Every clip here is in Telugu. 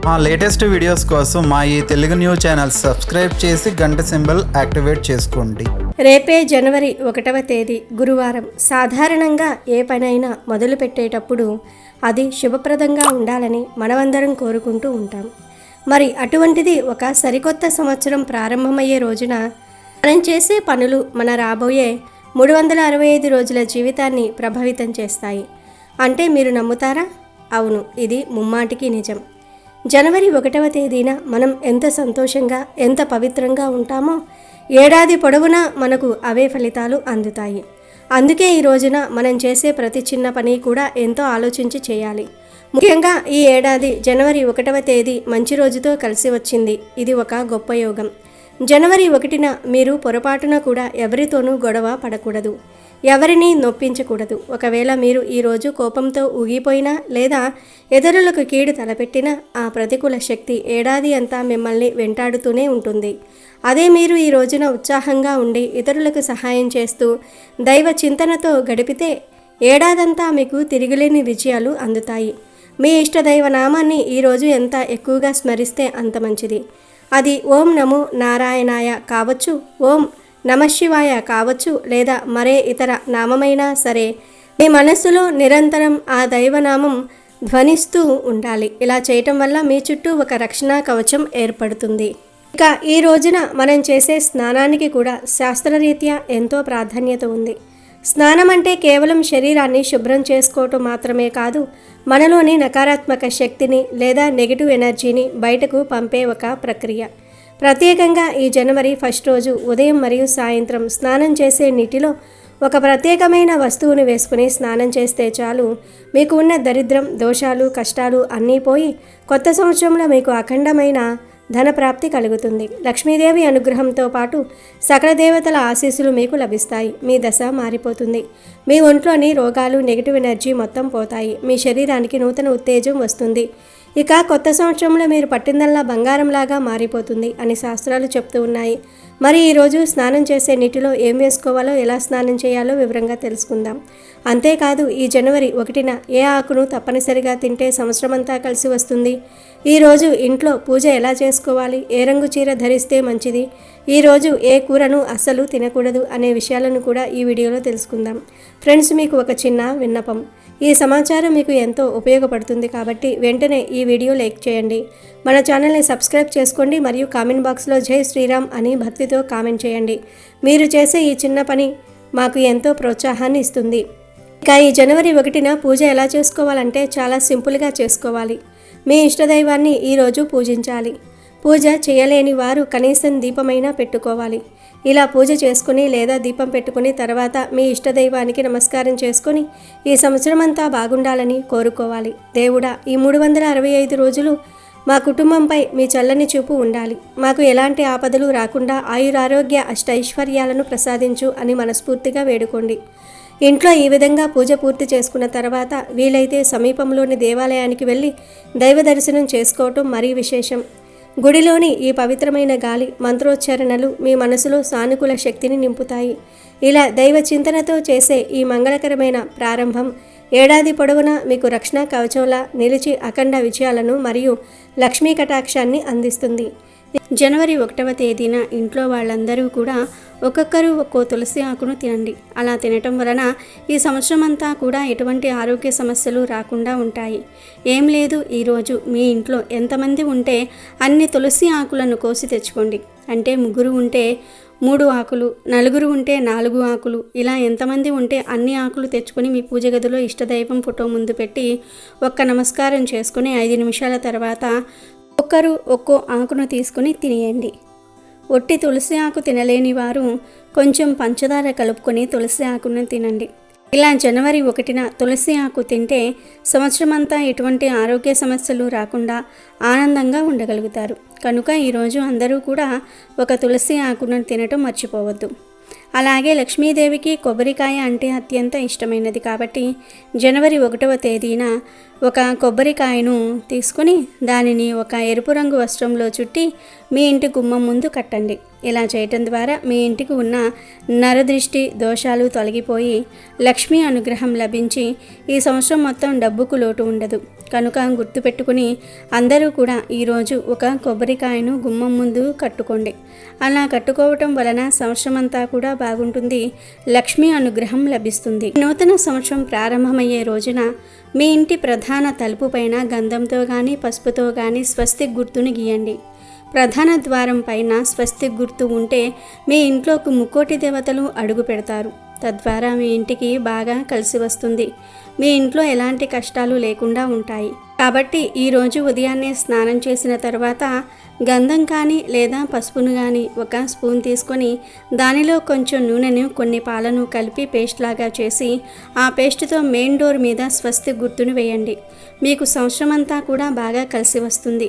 మా లేటెస్ట్ వీడియోస్ కోసం మా ఈ తెలుగు న్యూస్ ఛానల్ సబ్స్క్రైబ్ చేసి గంట సింబల్ యాక్టివేట్ చేసుకోండి. రేపే జనవరి 1వ తేదీ గురువారం. సాధారణంగా ఏ పనైనా మొదలు పెట్టేటప్పుడు అది శుభప్రదంగా ఉండాలని మనమందరం కోరుకుంటూ ఉంటాం. మరి అటువంటిది ఒక సరికొత్త సంవత్సరం ప్రారంభమయ్యే రోజున మనం చేసే పనులు మన రాబోయే 365 రోజుల జీవితాన్ని ప్రభావితం చేస్తాయి అంటే మీరు నమ్ముతారా? అవును, ఇది ముమ్మాటికి నిజం. జనవరి 1వ తేదీన మనం ఎంత సంతోషంగా, ఎంత పవిత్రంగా ఉంటామో ఏడాది పొడవునా మనకు అవే ఫలితాలు అందుతాయి. అందుకే ఈ రోజున మనం చేసే ప్రతి చిన్న పని కూడా ఎంతో ఆలోచించి చేయాలి. ముఖ్యంగా ఈ ఏడాది జనవరి 1వ తేదీ మంచి రోజుతో కలిసి వచ్చింది. ఇది ఒక గొప్ప యోగం. జనవరి 1న మీరు పొరపాటున కూడా ఎవరితోనూ గొడవ పడకూడదు, ఎవరిని నొప్పించకూడదు. ఒకవేళ మీరు ఈరోజు కోపంతో ఊగిపోయినా లేదా ఇతరులకు కీడు తలపెట్టినా ఆ ప్రతికూల శక్తి ఏడాది అంతా మిమ్మల్ని వెంటాడుతూనే ఉంటుంది. అదే మీరు ఈ రోజున ఉత్సాహంగా ఉండి ఇతరులకు సహాయం చేస్తూ దైవ చింతనతో గడిపితే ఏడాదంతా మీకు తిరిగిలేని విజయాలు అందుతాయి. మీ ఇష్టదైవ నామాన్ని ఈరోజు ఎంత ఎక్కువగా స్మరిస్తే అంత మంచిది. అది ఓం నమో నారాయణాయ కావచ్చు, ఓం నమశివాయ కావచ్చు, లేదా మరే ఇతర నామమైనా సరే మీ మనస్సులో నిరంతరం ఆ దైవనామం ధ్వనిస్తూ ఉండాలి. ఇలా చేయటం వల్ల మీ చుట్టూ ఒక రక్షణ కవచం ఏర్పడుతుంది. ఇక ఈ రోజున మనం చేసే స్నానానికి కూడా శాస్త్రరీత్యా ఎంతో ప్రాధాన్యత ఉంది. స్నానం అంటే కేవలం శరీరాన్ని శుభ్రం చేసుకోవటం మాత్రమే కాదు, మనలోని నకారాత్మక శక్తిని లేదా నెగిటివ్ ఎనర్జీని బయటకు పంపే ఒక ప్రక్రియ. ప్రత్యేకంగా ఈ జనవరి 1 రోజు ఉదయం మరియు సాయంత్రం స్నానం చేసే నీటిలో ఒక ప్రత్యేకమైన వస్తువును వేసుకుని స్నానం చేస్తే చాలు, మీకు ఉన్న దరిద్రం, దోషాలు, కష్టాలు అన్నీ పోయి కొత్త సంవత్సరంలో మీకు అఖండమైన ధనప్రాప్తి కలుగుతుంది. లక్ష్మీదేవి అనుగ్రహంతో పాటు సకల దేవతల ఆశీస్సులు మీకు లభిస్తాయి. మీ దశ మారిపోతుంది. మీ ఒంట్లోని రోగాలు, నెగిటివ్ ఎనర్జీ మొత్తం పోతాయి. మీ శరీరానికి నూతన ఉత్తేజం వస్తుంది. ఇక కొత్త సంవత్సరంలో మీరు పట్టిందల్లా బంగారంలాగా మారిపోతుంది అని శాస్త్రాలు చెప్తూ ఉన్నాయి. మరి ఈరోజు స్నానం చేసే నీటిలో ఏం వేసుకోవాలో, ఎలా స్నానం చేయాలో వివరంగా తెలుసుకుందాం. అంతేకాదు ఈ జనవరి 1న ఏ ఆకును తప్పనిసరిగా తింటే సంవత్సరమంతా కలిసి వస్తుంది, ఈరోజు ఇంట్లో పూజ ఎలా చేసుకోవాలి, ఏ రంగు చీర ధరిస్తే మంచిది, ఈరోజు ఏ కూరను అస్సలు తినకూడదు అనే విషయాలను కూడా ఈ వీడియోలో తెలుసుకుందాం. ఫ్రెండ్స్, మీకు ఒక చిన్న విన్నపం. ఈ సమాచారం మీకు ఎంతో ఉపయోగపడుతుంది కాబట్టి వెంటనే ఈ వీడియో లైక్ చేయండి, మన ఛానల్ని సబ్స్క్రైబ్ చేసుకోండి మరియు కామెంట్ బాక్స్లో జై శ్రీరామ్ అని భక్తితో కామెంట్ చేయండి. మీరు చేసే ఈ చిన్న పని మాకు ఎంతో ప్రోత్సాహాన్ని ఇస్తుంది. ఇక ఈ జనవరి 1న పూజ ఎలా చేసుకోవాలంటే చాలా సింపుల్గా చేసుకోవాలి. మీ ఇష్టదైవాన్ని ఈరోజు పూజించాలి. పూజ చేయలేని వారు కనీసం దీపమైనా పెట్టుకోవాలి. ఇలా పూజ చేసుకుని లేదా దీపం పెట్టుకుని తర్వాత మీ ఇష్టదైవానికి నమస్కారం చేసుకొని ఈ సంవత్సరం అంతా బాగుండాలని కోరుకోవాలి. దేవుడా, ఈ 365 రోజులు మా కుటుంబంపై మీ చల్లని చూపు ఉండాలి. మాకు ఎలాంటి ఆపదలు రాకుండా ఆయురారోగ్య అష్టైశ్వర్యాలను ప్రసాదించు అని మనస్ఫూర్తిగా వేడుకోండి. ఇంట్లో ఈ విధంగా పూజ పూర్తి చేసుకున్న తర్వాత వీలైతే సమీపంలోని దేవాలయానికి వెళ్ళి దైవ దర్శనం చేసుకోవటం మరీ విశేషం. గుడిలోని ఈ పవిత్రమైన గాలి, మంత్రోచ్చారణలు మీ మనసులో సానుకూల శక్తిని నింపుతాయి. ఇలా దైవ చింతనతో చేసే ఈ మంగళకరమైన ప్రారంభం ఏడాది పొడవునా మీకు రక్షణ కవచంలా నిలిచి అఖండ విజయాలను మరియు లక్ష్మీ కటాక్షాన్ని అందిస్తుంది. జనవరి 1వ తేదీన ఇంట్లో వాళ్ళందరూ కూడా ఒక్కొక్కరు ఒక్కో తులసి ఆకును తినండి. అలా తినటం వలన ఈ సంవత్సరం అంతా కూడా ఎటువంటి ఆరోగ్య సమస్యలు రాకుండా ఉంటాయి. ఏం లేదు, ఈరోజు మీ ఇంట్లో ఎంతమంది ఉంటే అన్ని తులసి ఆకులను కోసి తెచ్చుకోండి. అంటే 3 ఉంటే 3 ఆకులు, 4 ఉంటే 4 ఆకులు, ఇలా ఎంతమంది ఉంటే అన్ని ఆకులు తెచ్చుకొని మీ పూజ గదిలో ఇష్టదైవం ఫోటో ముందు పెట్టి ఒక్క నమస్కారం చేసుకొని 5 నిమిషాల తర్వాత ఒక్కరు ఒక్కో ఆకును తీసుకుని తినేయండి. ఒట్టి తులసి ఆకు తినలేని వారు కొంచెం పంచదార కలుపుకొని తులసి ఆకును తినండి. ఇలా జనవరి 1న తులసి ఆకు తింటే సంవత్సరమంతా ఎటువంటి ఆరోగ్య సమస్యలు రాకుండా ఆనందంగా ఉండగలుగుతారు. కనుక ఈరోజు అందరూ కూడా ఒక తులసి ఆకును తినటం మర్చిపోవద్దు. అలాగే లక్ష్మీదేవికి కొబ్బరికాయ అంటే అత్యంత ఇష్టమైనది కాబట్టి జనవరి 1వ తేదీన ఒక కొబ్బరికాయను తీసుకొని దానిని ఒక ఎరుపు రంగు వస్త్రంలో చుట్టి మీ ఇంటి గుమ్మం ముందు కట్టండి. ఇలా చేయటం ద్వారా మీ ఇంటికి ఉన్న నరదృష్టి దోషాలు తొలగిపోయి లక్ష్మీ అనుగ్రహం లభించి ఈ సంవత్సరం మొత్తం డబ్బుకు లోటు ఉండదు. కనుక గుర్తుపెట్టుకుని అందరూ కూడా ఈరోజు ఒక కొబ్బరికాయను గుమ్మం ముందు కట్టుకోండి. అలా కట్టుకోవటం వలన సంవత్సరం అంతా కూడా బాగుంటుంది, లక్ష్మీ అనుగ్రహం లభిస్తుంది. నూతన సంవత్సరం ప్రారంభమయ్యే రోజున మీ ఇంటి ప్రధాన తలుపు పైన గంధంతో కానీ పసుపుతో కానీ స్వస్తిక్ గుర్తును గీయండి. ప్రధాన ద్వారం పైన స్వస్తిక్ గుర్తు ఉంటే మీ ఇంట్లోకి ముక్కోటి దేవతలు అడుగు పెడతారు. తద్వారా మీ ఇంటికి బాగా కలిసి వస్తుంది. మీ ఇంట్లో ఎలాంటి కష్టాలు లేకుండా ఉంటాయి. కాబట్టి ఈరోజు ఉదయాన్నే స్నానం చేసిన తర్వాత గంధం కానీ లేదా పసుపును కానీ ఒక స్పూన్ తీసుకొని దానిలో కొంచెం నూనెను కొన్ని పాలను కలిపి పేస్ట్ లాగా చేసి ఆ పేస్ట్తో మెయిన్ డోర్ మీద స్వస్తిక్ గుర్తును వేయండి. మీకు సంవత్సరం అంతా కూడా బాగా కలిసి వస్తుంది.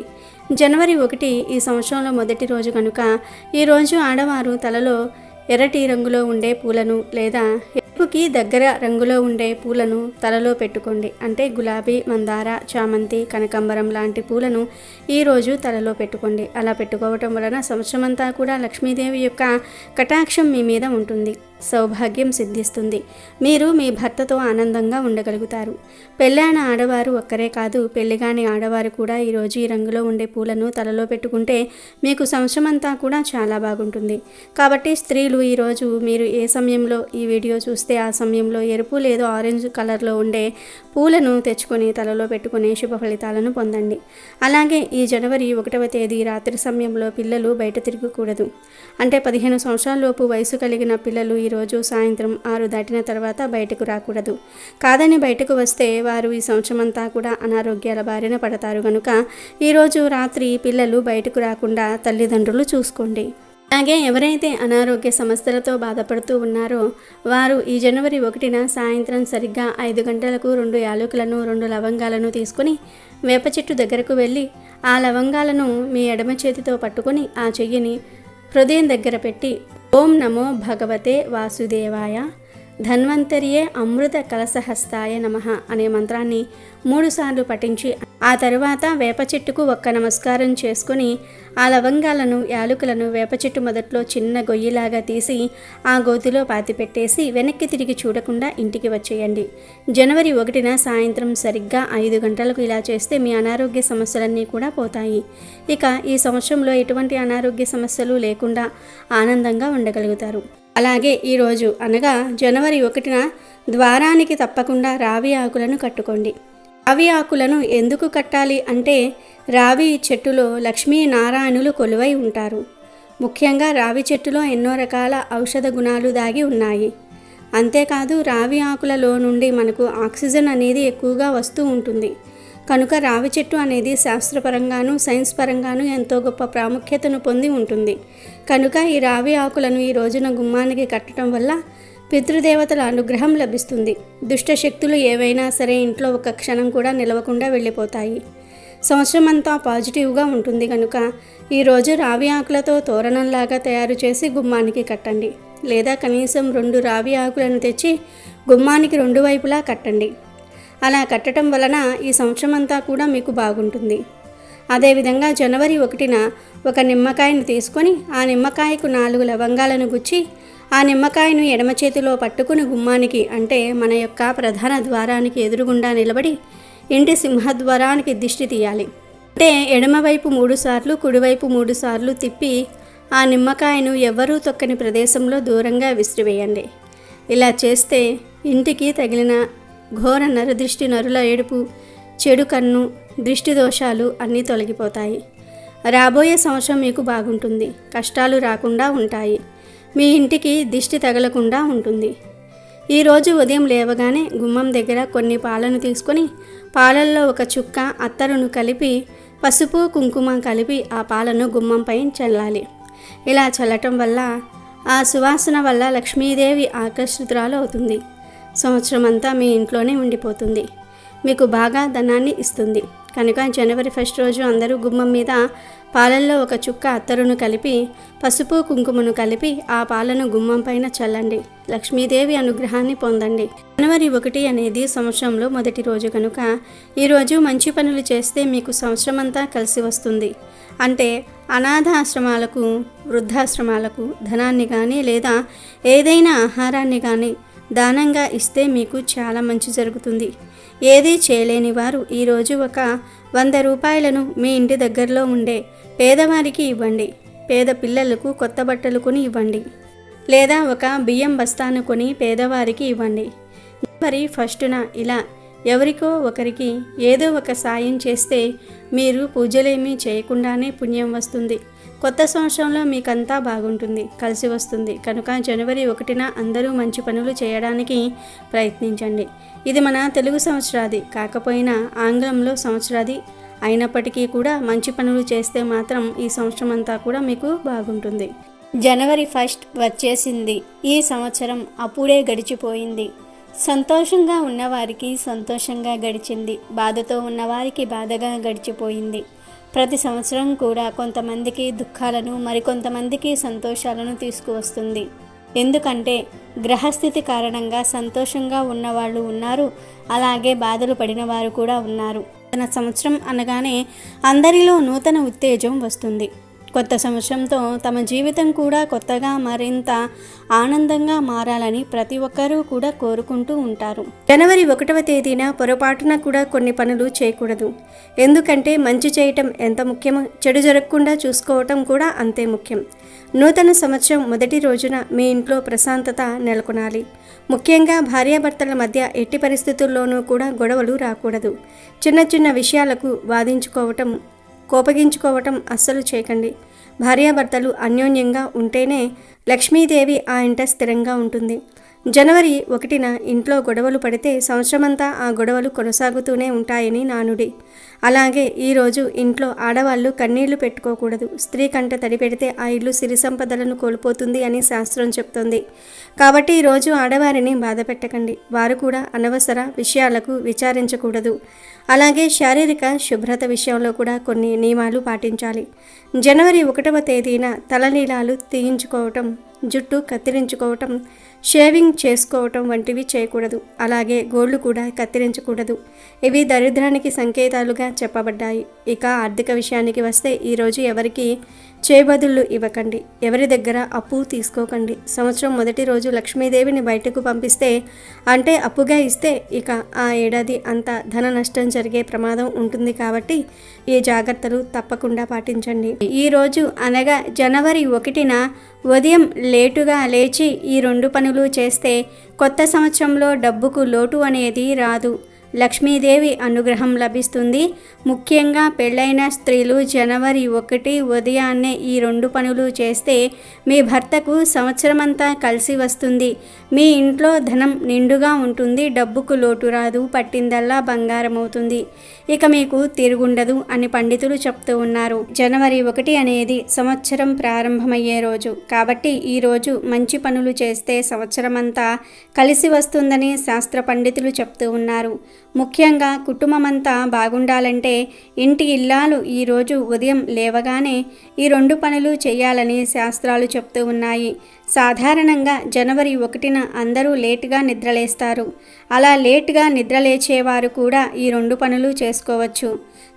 జనవరి 1 ఈ సంవత్సరంలో మొదటి రోజు కనుక ఈరోజు ఆడవారు తలలో ఎర్రటి రంగులో ఉండే పూలను లేదా ఎరుపుకి దగ్గర రంగులో ఉండే పూలను తలలో పెట్టుకోండి. అంటే గులాబీ, మందార, చామంతి, కనకాంబరం లాంటి పూలను ఈరోజు తలలో పెట్టుకోండి. అలా పెట్టుకోవటం వలన సంవత్సరం అంతా కూడా లక్ష్మీదేవి యొక్క కటాక్షం మీ మీద ఉంటుంది. సౌభాగ్యం సిద్ధిస్తుంది. మీరు మీ భర్తతో ఆనందంగా ఉండగలుగుతారు. పెళ్ళైన ఆడవారు ఒక్కరే కాదు, పెళ్లిగాని ఆడవారు కూడా ఈరోజు ఈ రంగులో ఉండే పూలను తలలో పెట్టుకుంటే మీకు సంవత్సరం అంతా కూడా చాలా బాగుంటుంది. కాబట్టి స్త్రీలు ఈరోజు మీరు ఏ సమయంలో ఈ వీడియో చూస్తే ఆ సమయంలో ఎరుపు లేదా ఆరెంజ్ కలర్లో ఉండే పూలను తెచ్చుకొని తలలో పెట్టుకుని శుభ ఫలితాలను పొందండి. అలాగే ఈ జనవరి 1వ తేదీ రాత్రి సమయంలో పిల్లలు బయట తిరగకూడదు. అంటే 15 సంవత్సరాల లోపు వయసు కలిగిన పిల్లలు ఈరోజు సాయంత్రం 6 దాటిన తర్వాత బయటకు రాకూడదు. కాదని బయటకు వస్తే వారు ఈ సంవత్సరం అంతా కూడా అనారోగ్యాల బారిన పడతారు. కనుక ఈరోజు రాత్రి పిల్లలు బయటకు రాకుండా తల్లిదండ్రులు చూసుకోండి. అలాగే ఎవరైతే అనారోగ్య సమస్యలతో బాధపడుతూ ఉన్నారో వారు ఈ జనవరి 1న సాయంత్రం సరిగ్గా 5 గంటలకు 2 యాలకులను 2 లవంగాలను తీసుకుని వేప చెట్టు దగ్గరకు వెళ్ళి ఆ లవంగాలను మీ ఎడమ చేతితో పట్టుకొని ఆ చెయ్యిని హృదయం దగ్గర పెట్టి ఓం నమో భగవతే వాసుదేవాయ ధన్వంతరియే అమృత కలశహస్తాయ నమః అనే మంత్రాన్ని 3 సార్లు పఠించి ఆ తరువాత వేప చెట్టుకు ఒక్క నమస్కారం చేసుకుని ఆ లవంగాలను యాలకులను వేప చెట్టు మొదట్లో చిన్న గొయ్యిలాగా తీసి ఆ గోతిలో పాతిపెట్టేసి వెనక్కి తిరిగి చూడకుండా ఇంటికి వచ్చేయండి. జనవరి 1న సాయంత్రం సరిగ్గా 5 గంటలకు ఇలా చేస్తే మీ అనారోగ్య సమస్యలన్నీ కూడా పోతాయి. ఇక ఈ సంవత్సరంలో ఎటువంటి అనారోగ్య సమస్యలు లేకుండా ఆనందంగా ఉండగలుగుతారు. అలాగే ఈరోజు అనగా జనవరి 1న ద్వారానికి తప్పకుండా రావి ఆకులను కట్టుకోండి. రావి ఆకులను ఎందుకు కట్టాలి అంటే రావి చెట్టులో లక్ష్మీనారాయణులు కొలువై ఉంటారు. ముఖ్యంగా రావి చెట్టులో ఎన్నో రకాల ఔషధ గుణాలు దాగి ఉన్నాయి. అంతేకాదు రావి ఆకులలో నుండి మనకు ఆక్సిజన్ అనేది ఎక్కువగా వస్తూ ఉంటుంది. కనుక రావి చెట్టు అనేది శాస్త్రపరంగాను సైన్స్ పరంగాను ఎంతో గొప్ప ప్రాముఖ్యతను పొంది ఉంటుంది. కనుక ఈ రావి ఆకులను ఈ రోజున గుమ్మానికి కట్టడం వల్ల పితృదేవతల అనుగ్రహం లభిస్తుంది. దుష్ట శక్తులు ఏవైనా సరే ఇంట్లో ఒక క్షణం కూడా నిలవకుండా వెళ్ళిపోతాయి. సంవత్సరం అంతా పాజిటివ్గా ఉంటుంది. కనుక ఈరోజు రావి ఆకులతో తోరణంలాగా తయారు చేసి గుమ్మానికి కట్టండి. లేదా కనీసం 2 రావి ఆకులను తెచ్చి గుమ్మానికి 2 వైపులా కట్టండి. అలా కట్టడం వలన ఈ సంవత్సరం అంతా కూడా మీకు బాగుంటుంది. అదేవిధంగా జనవరి 1న ఒక నిమ్మకాయను తీసుకొని ఆ నిమ్మకాయకు 4 లవంగాలను గుచ్చి ఆ నిమ్మకాయను ఎడమ చేతిలో పట్టుకుని గుమ్మానికి అంటే మన యొక్క ప్రధాన ద్వారానికి ఎదురుగుండా నిలబడి ఇంటి సింహద్వారానికి దిష్టి తీయాలి. అంటే ఎడమవైపు 3 సార్లు కుడివైపు 3 సార్లు తిప్పి ఆ నిమ్మకాయను ఎవ్వరూ తొక్కని ప్రదేశంలో దూరంగా విసిరివేయండి. ఇలా చేస్తే ఇంటికి తగిలిన ఘోర నరదృష్టి, నరుల ఏడుపు, చెడు కన్ను, దృష్టి దోషాలు అన్నీ తొలగిపోతాయి. రాబోయే సంవత్సరం మీకు బాగుంటుంది. కష్టాలు రాకుండా ఉంటాయి. మీ ఇంటికి దిష్టి తగలకుండా ఉంటుంది. ఈరోజు ఉదయం లేవగానే గుమ్మం దగ్గర కొన్ని పాలను తీసుకొని పాలల్లో ఒక చుక్క అత్తరును కలిపి పసుపు కుంకుమ కలిపి ఆ పాలను గుమ్మంపై చల్లాలి. ఇలా చల్లటం వల్ల ఆ సువాసన వల్ల లక్ష్మీదేవి ఆకర్షితురాలు అవుతుంది. సంవత్సరం అంతా మీ ఇంట్లోనే ఉండిపోతుంది. మీకు బాగా ధనాన్ని ఇస్తుంది. కనుక జనవరి 1 రోజు అందరూ గుమ్మం మీద పాలల్లో ఒక చుక్క అత్తరును కలిపి పసుపు కుంకుమను కలిపి ఆ పాలను గుమ్మం పైన చల్లండి. లక్ష్మీదేవి అనుగ్రహాన్ని పొందండి. జనవరి 1 అనేది సంవత్సరంలో మొదటి రోజు కనుక ఈరోజు మంచి పనులు చేస్తే మీకు సంవత్సరం అంతా కలిసి వస్తుంది. అంటే అనాథ ఆశ్రమాలకు, వృద్ధాశ్రమాలకు ధనాన్ని కానీ లేదా ఏదైనా ఆహారాన్ని కానీ దానంగా ఇస్తే మీకు చాలా మంచి జరుగుతుంది. ఏదీ చేయలేని వారు ఈరోజు ఒక 100 రూపాయలను మీ ఇంటి దగ్గరలో ఉండే పేదవారికి ఇవ్వండి. పేద పిల్లలకు కొత్త బట్టలు కొని ఇవ్వండి. లేదా ఒక బియ్యం బస్తాను కొని పేదవారికి ఇవ్వండి. మరి ఫస్టున ఇలా ఎవరికో ఒకరికి ఏదో ఒక సాయం చేస్తే మీరు పూజలేమీ చేయకుండానే పుణ్యం వస్తుంది. కొత్త సంవత్సరంలో మీకంతా బాగుంటుంది, కలిసి వస్తుంది. కనుక జనవరి 1న అందరూ మంచి పనులు చేయడానికి ప్రయత్నించండి. ఇది మన తెలుగు సంవత్సరాది కాకపోయినా ఆంగ్లంలో సంవత్సరాది అయినప్పటికీ కూడా మంచి పనులు చేస్తే మాత్రం ఈ సంవత్సరం అంతా కూడా మీకు బాగుంటుంది. జనవరి 1 వచ్చేసింది. ఈ సంవత్సరం అప్పుడే గడిచిపోయింది. సంతోషంగా ఉన్నవారికి సంతోషంగా గడిచింది, బాధతో ఉన్నవారికి బాధగా గడిచిపోయింది. ప్రతి సంవత్సరం కూడా కొంతమందికి దుఃఖాలను మరికొంతమందికి సంతోషాలను తీసుకువస్తుంది. ఎందుకంటే గ్రహస్థితి కారణంగా సంతోషంగా ఉన్నవాళ్ళు ఉన్నారు, అలాగే బాధలు పడిన వారు కూడా ఉన్నారు. తన సంవత్సరం అనగానే అందరిలో నూతన ఉత్తేజం వస్తుంది. కొత్త సంవత్సరంతో తమ జీవితం కూడా కొత్తగా మరింత ఆనందంగా మారాలని ప్రతి ఒక్కరూ కూడా కోరుకుంటూ ఉంటారు. జనవరి 1వ తేదీన పొరపాటున కూడా కొన్ని పనులు చేయకూడదు. ఎందుకంటే మంచి చేయటం ఎంత ముఖ్యమో చెడు జరగకుండా చూసుకోవటం కూడా అంతే ముఖ్యం. నూతన సంవత్సరం మొదటి రోజున మీ ఇంట్లో ప్రశాంతత నెలకొనాలి. ముఖ్యంగా భార్యాభర్తల మధ్య ఎట్టి పరిస్థితుల్లోనూ కూడా గొడవలు రాకూడదు. చిన్న చిన్న విషయాలకు వాదించుకోవటం, కోపగించుకోవటం అస్సలు చేయకండి. భార్యాభర్తలు అన్యోన్యంగా ఉంటేనే లక్ష్మీదేవి ఆ ఇంట స్థిరంగా ఉంటుంది. జనవరి 1న ఇంట్లో గొడవలు పడితే సంవత్సరమంతా ఆ గొడవలు కొనసాగుతూనే ఉంటాయని నానుడి. అలాగే ఈరోజు ఇంట్లో ఆడవాళ్ళు కన్నీళ్లు పెట్టుకోకూడదు. స్త్రీ కంట తడి పెడితే ఆ ఇల్లు సిరి సంపదలను కోల్పోతుంది అని శాస్త్రం చెప్తోంది. కాబట్టి ఈరోజు ఆడవారిని బాధ పెట్టకండి. వారు కూడా అనవసర విషయాలకు విచారించకూడదు. అలాగే శారీరక శుభ్రత విషయంలో కూడా కొన్ని నియమాలు పాటించాలి. జనవరి 1వ తేదీన తలనీలాలు తీయించుకోవటం, జుట్టు కత్తిరించుకోవటం, షేవింగ్ చేసుకోవటం వంటివి చేయకూడదు. అలాగే గోళ్లు కూడా కత్తిరించకూడదు. ఇవి దరిద్రానికి సంకేతాలుగా చెప్పబడ్డాయి. ఇక ఆర్థిక విషయానికి వస్తే ఈరోజు ఎవరికి చేబదుళ్ళు ఇవ్వకండి. ఎవరి దగ్గర అప్పు తీసుకోకండి. సంవత్సరం మొదటి రోజు లక్ష్మీదేవిని బయటకు పంపిస్తే అంటే అప్పుగా ఇస్తే ఇక ఆ ఏడాది అంతా ధన నష్టం జరిగే ప్రమాదం ఉంటుంది. కాబట్టి ఈ జాగ్రత్తలు తప్పకుండా పాటించండి. ఈరోజు అనగా జనవరి 1న ఉదయం లేటుగా లేచి ఈ 2 పనులు చేస్తే కొత్త సంవత్సరంలో డబ్బుకు లోటు అనేది రాదు. లక్ష్మీదేవి అనుగ్రహం లభిస్తుంది. ముఖ్యంగా పెళ్ళైన స్త్రీలు జనవరి 1 ఉదయాన్నే ఈ 2 పనులు చేస్తే మీ భర్తకు సంవత్సరమంతా కలిసి వస్తుంది. మీ ఇంట్లో ధనం నిండుగా ఉంటుంది. డబ్బుకు లోటు రాదు. పట్టిందల్లా బంగారం అవుతుంది. ఇక మీకు తిరుగుండదు అని పండితులు చెప్తూ ఉన్నారు. జనవరి 1 అనేది సంవత్సరం ప్రారంభమయ్యే రోజు. కాబట్టి ఈరోజు మంచి పనులు చేస్తే సంవత్సరమంతా కలిసి వస్తుందని శాస్త్ర పండితులు చెప్తూ ఉన్నారు. ముఖ్యంగా కుటుంబమంతా బాగుండాలంటే ఇంటి ఇల్లాలు ఈరోజు ఉదయం లేవగానే ఈ 2 పనులు చేయాలని శాస్త్రాలు చెప్తూ ఉన్నాయి. సాధారణంగా జనవరి 1న అందరూ లేటుగా నిద్రలేస్తారు. అలా లేటుగా నిద్రలేచేవారు కూడా ఈ 2 పనులు చేసుకోవచ్చు.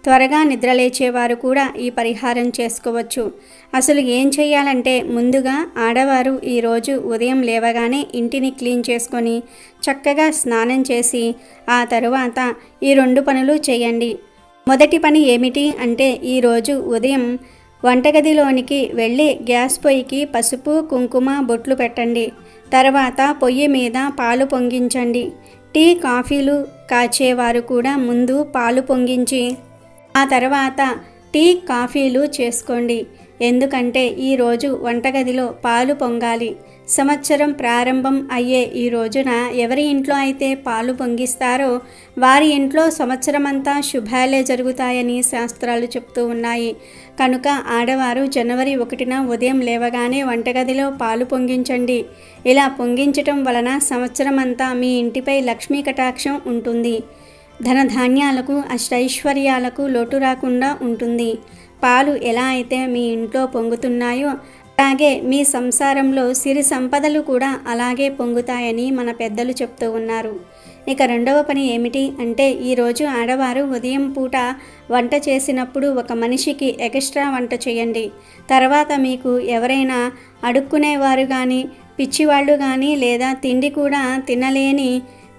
త్వరగా నిద్రలేచేవారు కూడా ఈ పరిహారం చేసుకోవచ్చు. అసలు ఏం చేయాలంటే ముందుగా ఆడవారు ఈరోజు ఉదయం లేవగానే ఇంటిని క్లీన్ చేసుకొని చక్కగా స్నానం చేసి ఆ తరువాత ఈ 2 పనులు చేయండి. మొదటి పని ఏమిటి అంటే ఈరోజు ఉదయం వంటగదిలోనికి వెళ్ళి గ్యాస్ పొయ్యికి పసుపు కుంకుమ బొట్లు పెట్టండి. తర్వాత పొయ్యి మీద పాలు పొంగించండి. టీ కాఫీలు కాచేవారు కూడా ముందు పాలు పొంగించి ఆ తర్వాత టీ కాఫీలు చేసుకోండి. ఎందుకంటే ఈరోజు వంటగదిలో పాలు పొంగాలి. సంవత్సరం ప్రారంభం అయ్యే ఈ రోజున ఎవరి ఇంట్లో అయితే పాలు పొంగిస్తారో వారి ఇంట్లో సంవత్సరమంతా శుభాలే జరుగుతాయని శాస్త్రాలు చెప్తూ ఉన్నాయి. కనుక ఆడవారు జనవరి 1న ఉదయం లేవగానే వంటగదిలో పాలు పొంగించండి. ఇలా పొంగించటం వలన సంవత్సరమంతా మీ ఇంటిపై లక్ష్మీ కటాక్షం ఉంటుంది. ధనధాన్యాలకు అష్టైశ్వర్యాలకు లోటు రాకుండా ఉంటుంది. పాలు ఎలా అయితే మీ ఇంట్లో పొంగుతున్నాయో అలాగే మీ సంసారంలో సిరి సంపదలు కూడా అలాగే పొంగుతాయని మన పెద్దలు చెప్తూ ఉన్నారు. ఇక రెండవ పని ఏమిటి అంటే ఈరోజు ఆడవారు ఉదయం పూట వంట చేసినప్పుడు ఒక మనిషికి ఎక్స్ట్రా వంట చేయండి. తర్వాత మీకు ఎవరైనా అడుక్కునేవారు కానీ పిచ్చివాళ్ళు కానీ లేదా తిండి కూడా తినలేని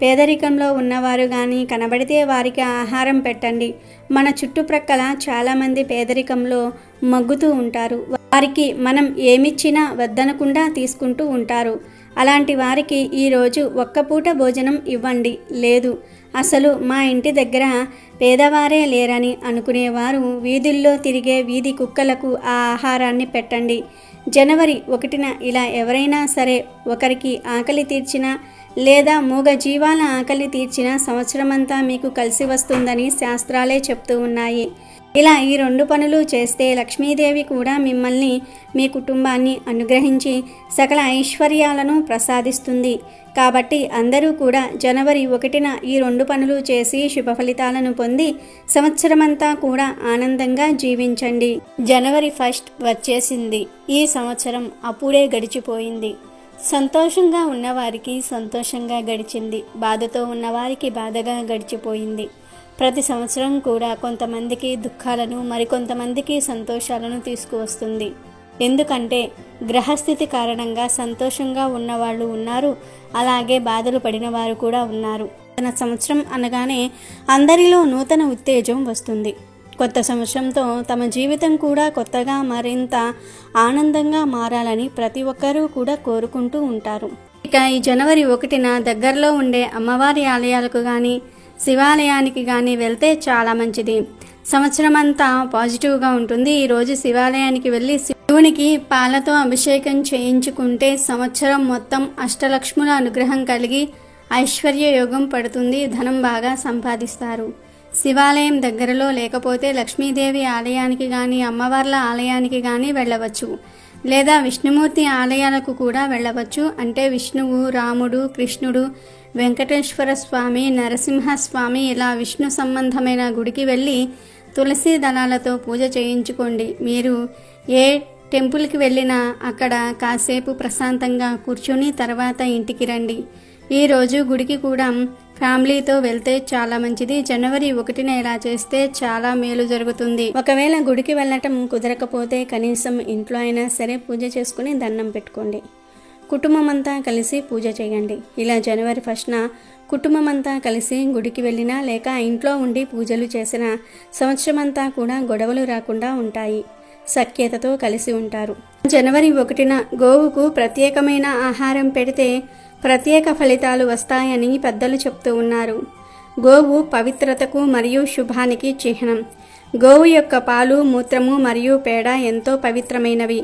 పేదరికంలో ఉన్నవారు కానీ కనబడితే వారికి ఆహారం పెట్టండి. మన చుట్టుప్రక్కల చాలామంది పేదరికంలో మగ్గుతూ ఉంటారు. వారికి మనం ఏమిచ్చినా వద్దనకుండా తీసుకుంటూ ఉంటారు. అలాంటి వారికి ఈరోజు ఒక్కపూట భోజనం ఇవ్వండి. లేదు అసలు మా ఇంటి దగ్గర పేదవారే లేరని అనుకునేవారు వీధుల్లో తిరిగే వీధి కుక్కలకు ఆ ఆహారాన్ని పెట్టండి. జనవరి 1న ఇలా ఎవరైనా సరే ఒకరికి ఆకలి తీర్చినా లేదా మూగ జీవాల ఆకలి తీర్చిన సంవత్సరమంతా మీకు కలిసి వస్తుందని శాస్త్రాలే చెప్తూ ఉన్నాయి. ఇలా ఈ 2 పనులు చేస్తే లక్ష్మీదేవి కూడా మిమ్మల్ని మీ కుటుంబాన్ని అనుగ్రహించి సకల ఐశ్వర్యాలను ప్రసాదిస్తుంది. కాబట్టి అందరూ కూడా జనవరి 1న ఈ 2 పనులు చేసి శుభ ఫలితాలను పొంది సంవత్సరమంతా కూడా ఆనందంగా జీవించండి. జనవరి 1 వచ్చేసింది. ఈ సంవత్సరం అప్పుడే గడిచిపోయింది. సంతోషంగా ఉన్నవారికి సంతోషంగా గడిచింది, బాధతో ఉన్నవారికి బాధగా గడిచిపోయింది. ప్రతి సంవత్సరం కూడా కొంతమందికి దుఃఖాలను మరికొంతమందికి సంతోషాలను తీసుకువస్తుంది. ఎందుకంటే గ్రహస్థితి కారణంగా సంతోషంగా ఉన్నవాళ్ళు ఉన్నారు, అలాగే బాధలు పడిన వారు కూడా ఉన్నారు. నూతన సంవత్సరం అనగానే అందరిలో నూతన ఉత్తేజం వస్తుంది. కొత్త సంవత్సరంతో తమ జీవితం కూడా కొత్తగా మరింత ఆనందంగా మారాలని ప్రతి ఒక్కరూ కూడా కోరుకుంటూ ఉంటారు. ఇక ఈ జనవరి 1న దగ్గరలో ఉండే అమ్మవారి ఆలయాలకు కానీ శివాలయానికి కానీ వెళ్తే చాలా మంచిది. సంవత్సరం అంతా పాజిటివ్గా ఉంటుంది. ఈరోజు శివాలయానికి వెళ్ళి శివునికి పాలతో అభిషేకం చేయించుకుంటే సంవత్సరం మొత్తం అష్టలక్ష్ముల అనుగ్రహం కలిగి ఐశ్వర్య యోగం పడుతుంది, ధనం బాగా సంపాదిస్తారు. శివాలయం దగ్గరలో లేకపోతే లక్ష్మీదేవి ఆలయానికి కానీ అమ్మవార్ల ఆలయానికి కానీ వెళ్ళవచ్చు. లేదా విష్ణుమూర్తి ఆలయాలకు కూడా వెళ్ళవచ్చు. అంటే విష్ణువు, రాముడు, కృష్ణుడు, వెంకటేశ్వర స్వామి, నరసింహస్వామి ఇలా విష్ణు సంబంధమైన గుడికి వెళ్ళి తులసి దళాలతో పూజ చేయించుకోండి. మీరు ఏ టెంపుల్కి వెళ్ళినా అక్కడ కాసేపు ప్రశాంతంగా కూర్చొని తర్వాత ఇంటికి రండి. ఈరోజు గుడికి కూడా ఫ్యామిలీతో వెళ్తే చాలా మంచిది. జనవరి 1న ఇలా చేస్తే చాలా మేలు జరుగుతుంది. ఒకవేళ గుడికి వెళ్ళటం కుదరకపోతే కనీసం ఇంట్లో అయినా సరే పూజ చేసుకుని దండం పెట్టుకోండి. కుటుంబం అంతా కలిసి పూజ చేయండి. ఇలా జనవరి 1న కుటుంబం అంతా కలిసి గుడికి వెళ్ళినా లేక ఇంట్లో ఉండి పూజలు చేసిన సంవత్సరం అంతా కూడా గొడవలు రాకుండా ఉంటాయి, సఖ్యతతో కలిసి ఉంటారు. జనవరి 1న గోవుకు ప్రత్యేకమైన ఆహారం పెడితే ప్రత్యేక ఫలితాలు వస్తాయని పెద్దలు చెప్తూ ఉన్నారు. గోవు పవిత్రతకు మరియు శుభానికి చిహ్నం. గోవు యొక్క పాలు, మూత్రము మరియు పేడ ఎంతో పవిత్రమైనవి.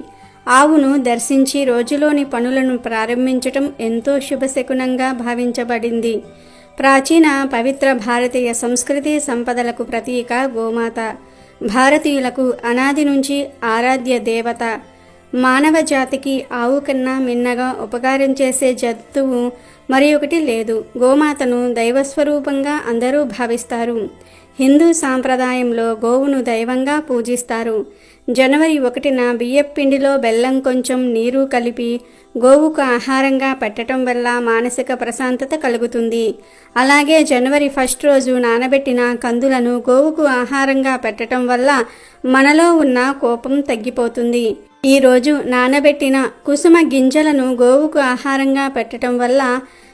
ఆవును దర్శించి రోజులోని పనులను ప్రారంభించటం ఎంతో శుభశకునంగా భావించబడింది. ప్రాచీన పవిత్ర భారతీయ సంస్కృతి సంపదలకు ప్రతీక గోమాత. భారతీయులకు అనాది నుంచి ఆరాధ్య దేవత. మానవ జాతికి ఆవు కన్నా మిన్నగా ఉపకారం చేసే జంతువు మరి ఒకటి లేదు. గోమాతను దైవస్వరూపంగా అందరూ భావిస్తారు. హిందూ సాంప్రదాయంలో గోవును దైవంగా పూజిస్తారు. జనవరి 1న బియ్యపిండిలో బెల్లం కొంచెం నీరు కలిపి గోవుకు ఆహారంగా పెట్టడం వల్ల మానసిక ప్రశాంతత కలుగుతుంది. అలాగే జనవరి 1 రోజు నానబెట్టిన కందులను గోవుకు ఆహారంగా పెట్టడం వల్ల మనలో ఉన్న కోపం తగ్గిపోతుంది. ఈరోజు నానబెట్టిన కుసుమ గింజలను గోవుకు ఆహారంగా పెట్టడం వల్ల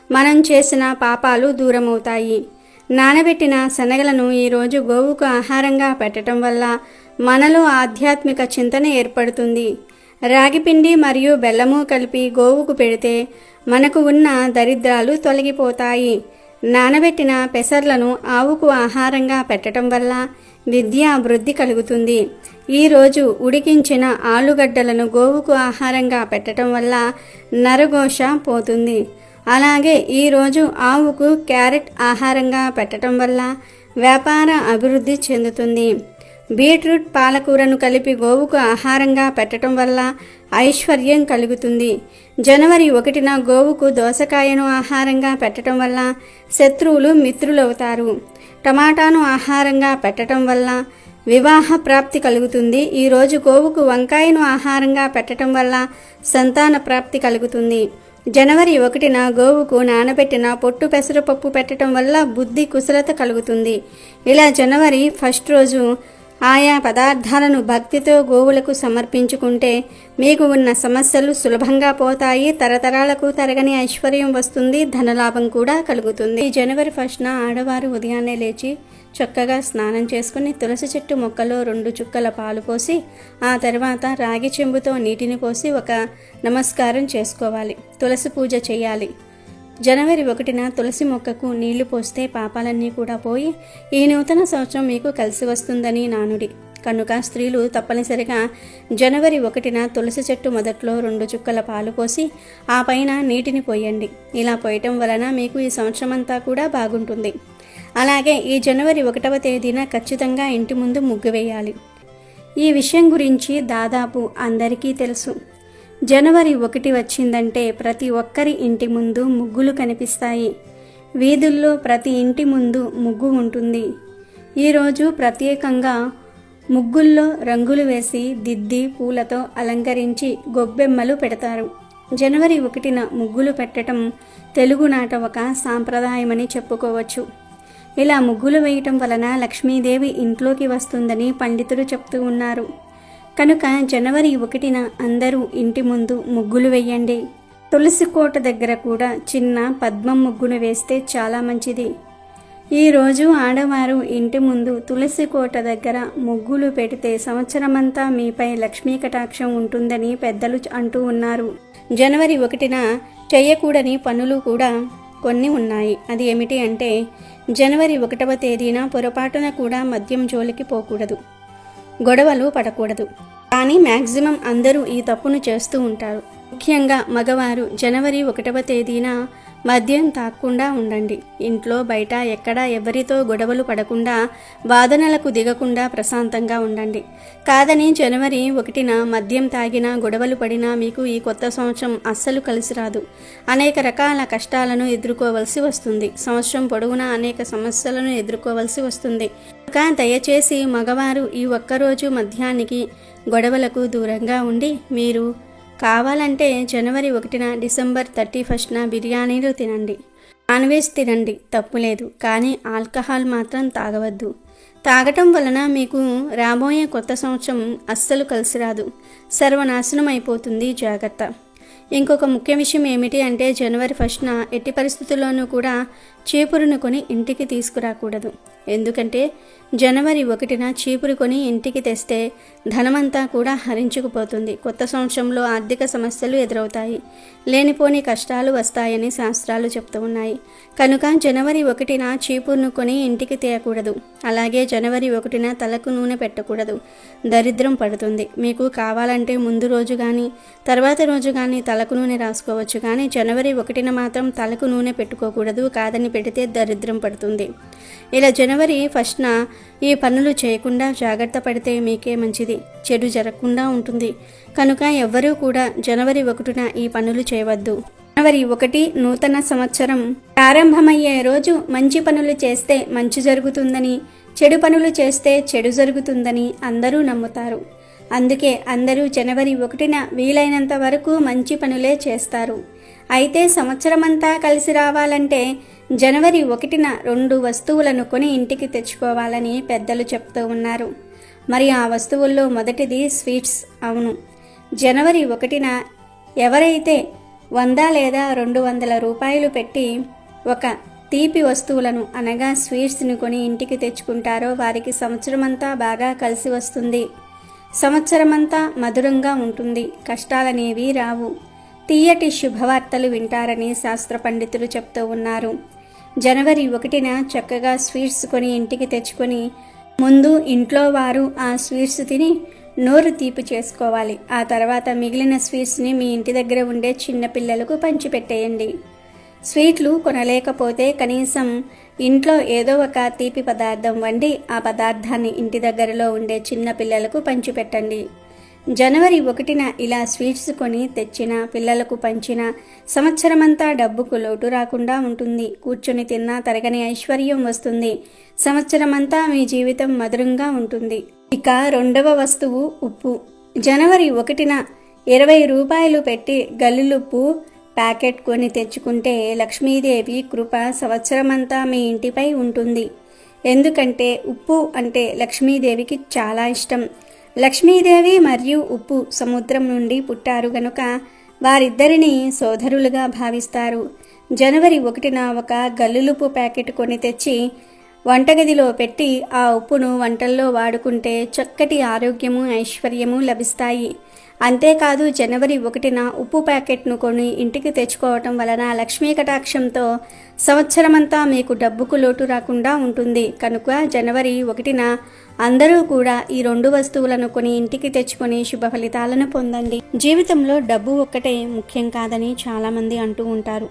మనం చేసిన పాపాలు దూరమవుతాయి. నానబెట్టిన శనగలను ఈరోజు గోవుకు ఆహారంగా పెట్టడం వల్ల మనలో ఆధ్యాత్మిక చింతన ఏర్పడుతుంది. రాగిపిండి మరియు బెల్లము కలిపి గోవుకు పెడితే మనకు ఉన్న దరిద్రాలు తొలగిపోతాయి. నానబెట్టిన పెసర్లను ఆవుకు ఆహారంగా పెట్టడం వల్ల విద్యా అభివృద్ధి కలుగుతుంది. ఈరోజు ఉడికించిన ఆలుగడ్డలను గోవుకు ఆహారంగా పెట్టడం వల్ల నరఘోష పోతుంది. అలాగే ఈరోజు ఆవుకు క్యారెట్ ఆహారంగా పెట్టడం వల్ల వ్యాపార అభివృద్ధి చెందుతుంది. బీట్రూట్ పాలకూరను కలిపి గోవుకు ఆహారంగా పెట్టడం వల్ల ఐశ్వర్యం కలుగుతుంది. జనవరి 1న గోవుకు దోసకాయను ఆహారంగా పెట్టడం వల్ల శత్రువులు మిత్రులవుతారు. టమాటాను ఆహారంగా పెట్టడం వల్ల వివాహ ప్రాప్తి కలుగుతుంది. ఈరోజు గోవుకు వంకాయను ఆహారంగా పెట్టడం వల్ల సంతాన ప్రాప్తి కలుగుతుంది. జనవరి 1న గోవుకు నానబెట్టిన పొట్టు పెసరపప్పు పెట్టడం వల్ల బుద్ధి కుశలత కలుగుతుంది. ఇలా జనవరి 1 రోజు ఆయా పదార్థాలను భక్తితో గోవులకు సమర్పించుకుంటే మీకు ఉన్న సమస్యలు సులభంగా పోతాయి. తరతరాలకు తరగని ఐశ్వర్యం వస్తుంది. ధనలాభం కూడా కలుగుతుంది. ఈ జనవరి 1న ఆడవారు ఉదయాన్నే లేచి చక్కగా స్నానం చేసుకుని తులసి చెట్టు మొక్కలో 2 చుక్కల పాలు పోసి ఆ తర్వాత రాగి చెంబుతో నీటిని పోసి ఒక నమస్కారం చేసుకోవాలి. తులసి పూజ చేయాలి. జనవరి 1న తులసి మొక్కకు నీళ్లు పోస్తే పాపాలన్నీ కూడా పోయి ఈ నూతన సంవత్సరం మీకు కలిసి వస్తుందని నానుడి. కనుక స్త్రీలు తప్పనిసరిగా జనవరి 1న తులసి చెట్టు మొదట్లో 2 చుక్కల పాలు పోసి ఆ పైన నీటిని పోయండి. ఇలా పోయటం వలన మీకు ఈ సంవత్సరం అంతా కూడా బాగుంటుంది. అలాగే ఈ జనవరి 1వ తేదీన ఖచ్చితంగా ఇంటి ముందు ముగ్గు వేయాలి. ఈ విషయం గురించి దాదాపు అందరికీ తెలుసు. జనవరి 1 వచ్చిందంటే ప్రతి ఒక్కరి ఇంటి ముందు ముగ్గులు కనిపిస్తాయి. వీధుల్లో ప్రతి ఇంటి ముందు ముగ్గు ఉంటుంది. ఈరోజు ప్రత్యేకంగా ముగ్గుల్లో రంగులు వేసి దిద్ది పూలతో అలంకరించి గొబ్బెమ్మలు పెడతారు. జనవరి 1న ముగ్గులు పెట్టడం తెలుగునాట ఒక సాంప్రదాయమని చెప్పుకోవచ్చు. ఇలా ముగ్గులు వేయటం వలన లక్ష్మీదేవి ఇంట్లోకి వస్తుందని పండితులు చెప్తూ ఉన్నారు. కనుక జనవరి 1న అందరూ ఇంటి ముందు ముగ్గులు వేయండి. తులసి కోట దగ్గర కూడా చిన్న పద్మం ముగ్గును వేస్తే చాలా మంచిది. ఈరోజు ఆడవారు ఇంటి ముందు తులసి కోట దగ్గర ముగ్గులు పెడితే సంవత్సరమంతా మీపై లక్ష్మీ కటాక్షం ఉంటుందని పెద్దలు అంటూ ఉన్నారు. జనవరి 1న చేయకూడని పనులు కూడా కొన్ని ఉన్నాయి. అది ఏమిటి అంటే జనవరి 1వ తేదీన పొరపాటున కూడా మద్యం జోలికి పోకూడదు, గొడవలు పడకూడదు. కానీ మ్యాక్సిమం అందరూ ఈ తప్పును చేస్తూ ఉంటారు. ముఖ్యంగా మగవారు జనవరి 1వ తేదీన మద్యం తాగకుండా ఉండండి. ఇంట్లో బయట ఎక్కడా ఎవరితో గొడవలు పడకుండా వాదనలకు దిగకుండా ప్రశాంతంగా ఉండండి. కాదని జనవరి 1న మద్యం తాగినా గొడవలు పడినా మీకు ఈ కొత్త సంవత్సరం అస్సలు కలిసి రాదు. అనేక రకాల కష్టాలను ఎదుర్కోవలసి వస్తుంది. సంవత్సరం పొడవునా అనేక సమస్యలను ఎదుర్కోవలసి వస్తుంది. కనుక దయచేసి మగవారు ఈ ఒక్కరోజు మద్యానికి గొడవలకు దూరంగా ఉండి మీరు కావాలంటే జనవరి 1న డిసెంబర్ 31న బిర్యానీలు తినండి, నాన్ వెజ్ తినండి, తప్పులేదు. కానీ ఆల్కహాల్ మాత్రం తాగవద్దు. తాగటం వలన మీకు రాబోయే కొత్త సంవత్సరం అస్సలు కలిసి రాదు, సర్వనాశనం అయిపోతుంది. జాగ్రత్త. ఇంకొక ముఖ్య విషయం ఏమిటి అంటే జనవరి 1న ఎట్టి పరిస్థితుల్లోనూ కూడా చీపురును కొని ఇంటికి తీసుకురాకూడదు. ఎందుకంటే జనవరి 1న చీపురు కొని ఇంటికి తెస్తే ధనమంతా కూడా హరించుకుపోతుంది. కొత్త సంవత్సరంలో ఆర్థిక సమస్యలు ఎదురవుతాయి, లేనిపోని కష్టాలు వస్తాయని శాస్త్రాలు చెప్తూ ఉన్నాయి. కనుక జనవరి 1న చీపురును కొని ఇంటికి తేయకూడదు. అలాగే జనవరి 1న తలకు నూనె పెట్టకూడదు, దరిద్రం పడుతుంది. మీకు కావాలంటే ముందు రోజు కానీ తర్వాత రోజు కానీ తలకు నూనె రాసుకోవచ్చు. కానీ జనవరి 1న మాత్రం తలకు నూనె పెట్టుకోకూడదు. కాదని పెడితే దరిద్రం పడుతుంది. ఇలా జనవరి 1న ఈ పనులు చేయకుండా జాగ్రత్త పడితే మీకే మంచిది, చెడు జరగకుండా ఉంటుంది. కనుక ఎవ్వరూ కూడా జనవరి 1న ఈ పనులు చేయవద్దు. జనవరి 1 నూతన సంవత్సరం ప్రారంభమయ్యే రోజు. మంచి పనులు చేస్తే మంచి జరుగుతుందని, చెడు పనులు చేస్తే చెడు జరుగుతుందని అందరూ నమ్ముతారు. అందుకే అందరూ జనవరి 1న వీలైనంత వరకు మంచి పనులే చేస్తారు. అయితే సంవత్సరమంతా కలిసి రావాలంటే జనవరి 1న 2 వస్తువులను కొని ఇంటికి తెచ్చుకోవాలని పెద్దలు చెప్తూ ఉన్నారు. మరి ఆ వస్తువుల్లో మొదటిది స్వీట్స్. అవును, జనవరి 1న ఎవరైతే 100 లేదా 200 రూపాయలు పెట్టి ఒక తీపి వస్తువులను అనగా స్వీట్స్ని కొని ఇంటికి తెచ్చుకుంటారో వారికి సంవత్సరమంతా బాగా కలిసి వస్తుంది. సంవత్సరమంతా మధురంగా ఉంటుంది, కష్టాలనేవి రావు, తీయటి శుభవార్తలు వింటారని శాస్త్ర పండితులు చెప్తూ ఉన్నారు. జనవరి 1న చక్కగా స్వీట్స్ కొని ఇంటికి తెచ్చుకొని ముందు ఇంట్లో వారు ఆ స్వీట్స్ తిని నోరు తీపి చేసుకోవాలి. ఆ తర్వాత మిగిలిన స్వీట్స్ని మీ ఇంటి దగ్గర ఉండే చిన్నపిల్లలకు పంచిపెట్టేయండి. స్వీట్లు కొనలేకపోతే కనీసం ఇంట్లో ఏదో ఒక తీపి పదార్థం వండి ఆ పదార్థాన్ని ఇంటి దగ్గరలో ఉండే చిన్న పిల్లలకు పంచిపెట్టండి. జనవరి 1న ఇలా స్వీట్స్ కొని తెచ్చిన పిల్లలకు పంచిన సంవత్సరమంతా డబ్బుకు లోటు రాకుండా ఉంటుంది. కూర్చొని తిన్నా తరగని ఐశ్వర్యం వస్తుంది. సంవత్సరమంతా మీ జీవితం మధురంగా ఉంటుంది. ఇక రెండవ వస్తువు ఉప్పు. జనవరి 1న 20 రూపాయలు పెట్టి గల్లులుప్పు ప్యాకెట్ కొని తెచ్చుకుంటే లక్ష్మీదేవి కృప సంవత్సరమంతా మీ ఇంటిపై ఉంటుంది. ఎందుకంటే ఉప్పు అంటే లక్ష్మీదేవికి చాలా ఇష్టం. లక్ష్మీదేవి మరియు ఉప్పు సముద్రం నుండి పుట్టారు గనుక వారిద్దరిని సోదరులుగా భావిస్తారు. జనవరి 1న ఒక గల్లులుప్పు ప్యాకెట్ కొని తెచ్చి వంటగదిలో పెట్టి ఆ ఉప్పును వంటల్లో వాడుకుంటే చక్కటి ఆరోగ్యము ఐశ్వర్యము లభిస్తాయి. అంతేకాదు జనవరి 1న ఉప్పు ప్యాకెట్ను కొని ఇంటికి తెచ్చుకోవటం వలన లక్ష్మీ కటాక్షంతో సంవత్సరమంతా మీకు డబ్బుకు లోటు రాకుండా ఉంటుంది. కనుక జనవరి 1న అందరూ కూడా ఈ 2 వస్తువులను కొని ఇంటికి తెచ్చుకొని శుభ ఫలితాలను పొందండి. జీవితంలో డబ్బు ఒక్కటే ముఖ్యం కాదని చాలామంది అంటూ ఉంటారు.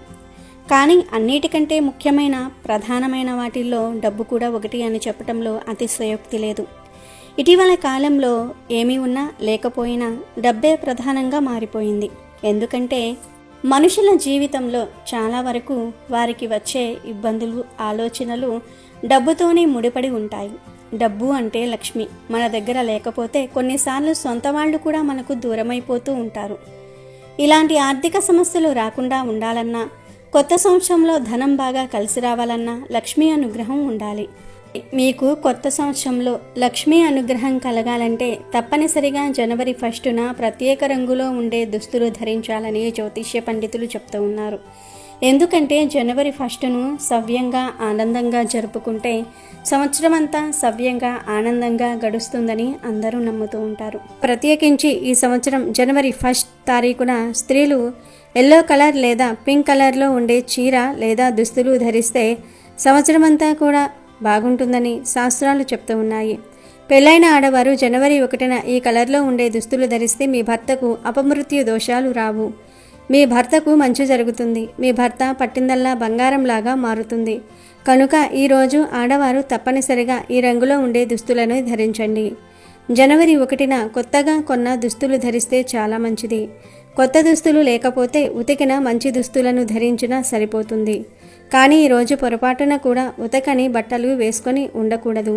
కానీ అన్నిటికంటే ముఖ్యమైన ప్రధానమైన వాటిల్లో డబ్బు కూడా ఒకటి అని చెప్పడంలో అతిశయోక్తి లేదు. ఇటీవల కాలంలో ఏమీ ఉన్నా లేకపోయినా డబ్బే ప్రధానంగా మారిపోయింది. ఎందుకంటే మనుషుల జీవితంలో చాలా వరకు వారికి వచ్చే ఇబ్బందులు ఆలోచనలు డబ్బుతోనే ముడిపడి ఉంటాయి. డబ్బు అంటే లక్ష్మి. మన దగ్గర లేకపోతే కొన్నిసార్లు సొంత వాళ్ళు కూడా మనకు దూరమైపోతూ ఉంటారు. ఇలాంటి ఆర్థిక సమస్యలు రాకుండా ఉండాలన్నా, కొత్త సంవత్సరంలో ధనం బాగా కలిసి రావాలన్నా లక్ష్మీ అనుగ్రహం ఉండాలి. మీకు కొత్త సంవత్సరంలో లక్ష్మీ అనుగ్రహం కలగాలంటే తప్పనిసరిగా జనవరి 1న ప్రత్యేక రంగులో ఉండే దుస్తులు ధరించాలని జ్యోతిష్య పండితులు చెప్తూ ఉన్నారు. ఎందుకంటే జనవరి 1ను సవ్యంగా ఆనందంగా జరుపుకుంటే సంవత్సరమంతా సవ్యంగా ఆనందంగా గడుస్తుందని అందరూ నమ్ముతూ ఉంటారు. ప్రత్యేకించి ఈ సంవత్సరం జనవరి 1 తారీఖున స్త్రీలు ఎల్లో కలర్ లేదా పింక్ కలర్లో ఉండే చీర లేదా దుస్తులు ధరిస్తే సంవత్సరమంతా కూడా బాగుంటుందని శాస్త్రాలు చెప్తూ ఉన్నాయి. పెళ్ళైన ఆడవారు జనవరి 1న ఈ కలర్లో ఉండే దుస్తులు ధరిస్తే మీ భర్తకు అపమృత్యు దోషాలు రావు. మీ భర్తకు మంచి జరుగుతుంది. మీ భర్త పట్టిందల్లా బంగారంలాగా మారుతుంది. కనుక ఈరోజు ఆడవారు తప్పనిసరిగా ఈ రంగులో ఉండే దుస్తులను ధరించండి. జనవరి 1న కొత్తగా కొన్న దుస్తులు ధరిస్తే చాలా మంచిది. కొత్త దుస్తులు లేకపోతే ఉతికిన మంచి దుస్తులను ధరించినా సరిపోతుంది. కానీ ఈరోజు పొరపాటున కూడా ఉతకని బట్టలు వేసుకొని ఉండకూడదు.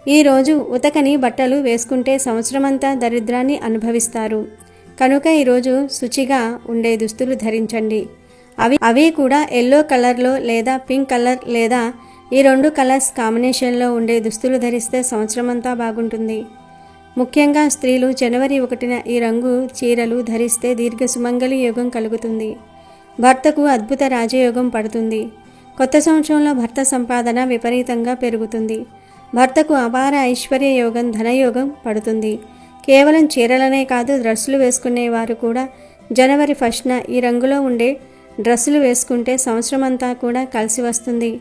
ఈరోజు ఉతకని బట్టలు వేసుకుంటే సంవత్సరమంతా దరిద్రాన్ని అనుభవిస్తారు. కనుక ఈరోజు శుచిగా ఉండే దుస్తులు ధరించండి. అవి కూడా ఎల్లో కలర్లో లేదా పింక్ కలర్ లేదా ఈ 2 కలర్స్ కాంబినేషన్లో ఉండే దుస్తులు ధరిస్తే సంవత్సరమంతా బాగుంటుంది. ముఖ్యంగా స్త్రీలు జనవరి 1న ఈ రంగు చీరలు ధరిస్తే దీర్ఘ సుమంగళి యోగం కలుగుతుంది. భర్తకు అద్భుత రాజయోగం పడుతుంది. కొత్త సంవత్సరంలో భర్త సంపాదన విపరీతంగా పెరుగుతుంది. భర్తకు అపార ఐశ్వర్య యోగం ధనయోగం పడుతుంది. కేవలం చీరలనే కాదు, డ్రెస్సులు వేసుకునేవారు కూడా జనవరి 1న ఈ రంగులో ఉండే డ్రెస్సులు వేసుకుంటే సంవత్సరమంతా కూడా కలిసి వస్తుంది.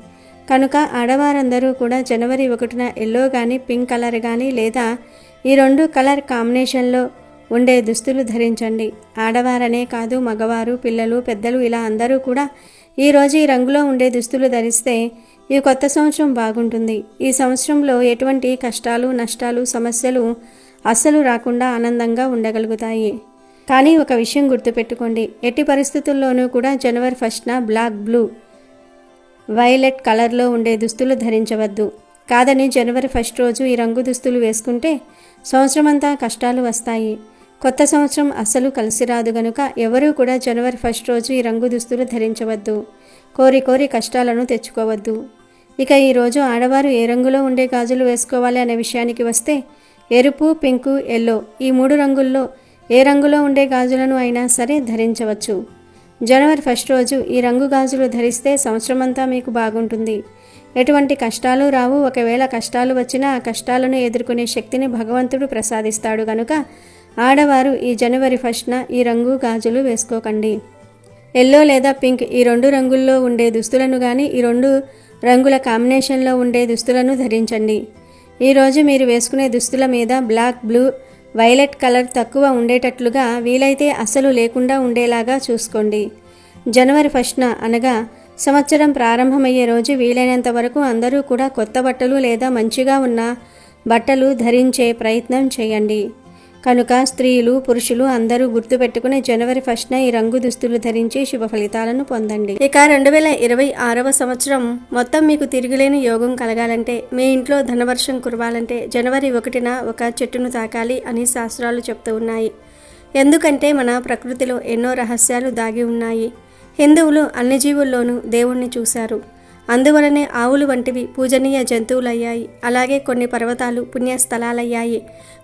కనుక ఆడవారందరూ కూడా జనవరి 1న ఎల్లో కానీ పింక్ కలర్ కానీ లేదా ఈ 2 కలర్ కాంబినేషన్లో ఉండే దుస్తులు ధరించండి. ఆడవారనే కాదు, మగవారు, పిల్లలు, పెద్దలు ఇలా అందరూ కూడా ఈరోజు ఈ రంగులో ఉండే దుస్తులు ధరిస్తే ఈ కొత్త సంవత్సరం బాగుంటుంది. ఈ సంవత్సరంలో ఎటువంటి కష్టాలు నష్టాలు సమస్యలు అస్సలు రాకుండా ఆనందంగా ఉండగలుగుతాయి. కానీ ఒక విషయం గుర్తుపెట్టుకోండి, ఎట్టి పరిస్థితుల్లోనూ కూడా జనవరి 1న బ్లాక్, బ్లూ, వైలెట్ కలర్లో ఉండే దుస్తులు ధరించవద్దు. కాదని జనవరి 1 రోజు ఈ రంగు దుస్తులు వేసుకుంటే సంవత్సరమంతా కష్టాలు వస్తాయి. కొత్త సంవత్సరం అస్సలు కలిసి రాదు గనుక ఎవరూ కూడా జనవరి 1 రోజు ఈ రంగు దుస్తులు ధరించవద్దు. కోరి కోరి కష్టాలను తెచ్చుకోవద్దు. ఇక ఈరోజు ఆడవారు ఏ రంగులో ఉండే గాజులు వేసుకోవాలి అనే విషయానికి వస్తే ఎరుపు, పింకు, ఎల్లో ఈ 3 రంగుల్లో ఏ రంగులో ఉండే గాజులను అయినా సరే ధరించవచ్చు. జనవరి 1 రోజు ఈ రంగు గాజులు ధరిస్తే సంవత్సరమంతా మీకు బాగుంటుంది. ఎటువంటి కష్టాలు రావు. ఒకవేళ కష్టాలు వచ్చినా ఆ కష్టాలను ఎదుర్కొనే శక్తిని భగవంతుడు ప్రసాదిస్తాడు గనుక ఆడవారు ఈ జనవరి 1న ఈ రంగు గాజులు వేసుకోకండి. ఎల్లో లేదా పింక్ ఈ 2 రంగుల్లో ఉండే దుస్తులను కానీ ఈ 2 రంగుల కాంబినేషన్లో ఉండే దుస్తులను ధరించండి. ఈరోజు మీరు వేసుకునే దుస్తుల మీద బ్లాక్, బ్లూ, వైలెట్ కలర్ తక్కువ ఉండేటట్లుగా వీలైతే అస్సలు లేకుండా ఉండేలాగా చూసుకోండి. జనవరి 1న అనగా సంవత్సరం ప్రారంభమయ్యే రోజు వీలైనంత వరకు అందరూ కూడా కొత్త బట్టలు లేదా మంచిగా ఉన్న బట్టలు ధరించే ప్రయత్నం చేయండి. కనుక స్త్రీలు పురుషులు అందరూ గుర్తుపెట్టుకుని జనవరి 1న ఈ రంగు దుస్తులు ధరించి శుభ ఫలితాలను పొందండి. ఇక 2026వ సంవత్సరం మొత్తం మీకు తిరుగులేని యోగం కలగాలంటే, మీ ఇంట్లో ధనవర్షం కురవాలంటే జనవరి 1న ఒక చెట్టును తాకాలి అని శాస్త్రాలు చెప్తూ ఉన్నాయి. ఎందుకంటే మన ప్రకృతిలో ఎన్నో రహస్యాలు దాగి ఉన్నాయి. హిందువులు అన్ని జీవుల్లోనూ దేవుణ్ణి చూశారు. అందువలనే ఆవులు వంటివి పూజనీయ జంతువులయ్యాయి. అలాగే కొన్ని పర్వతాలు పుణ్యస్థలాలయ్యాయి.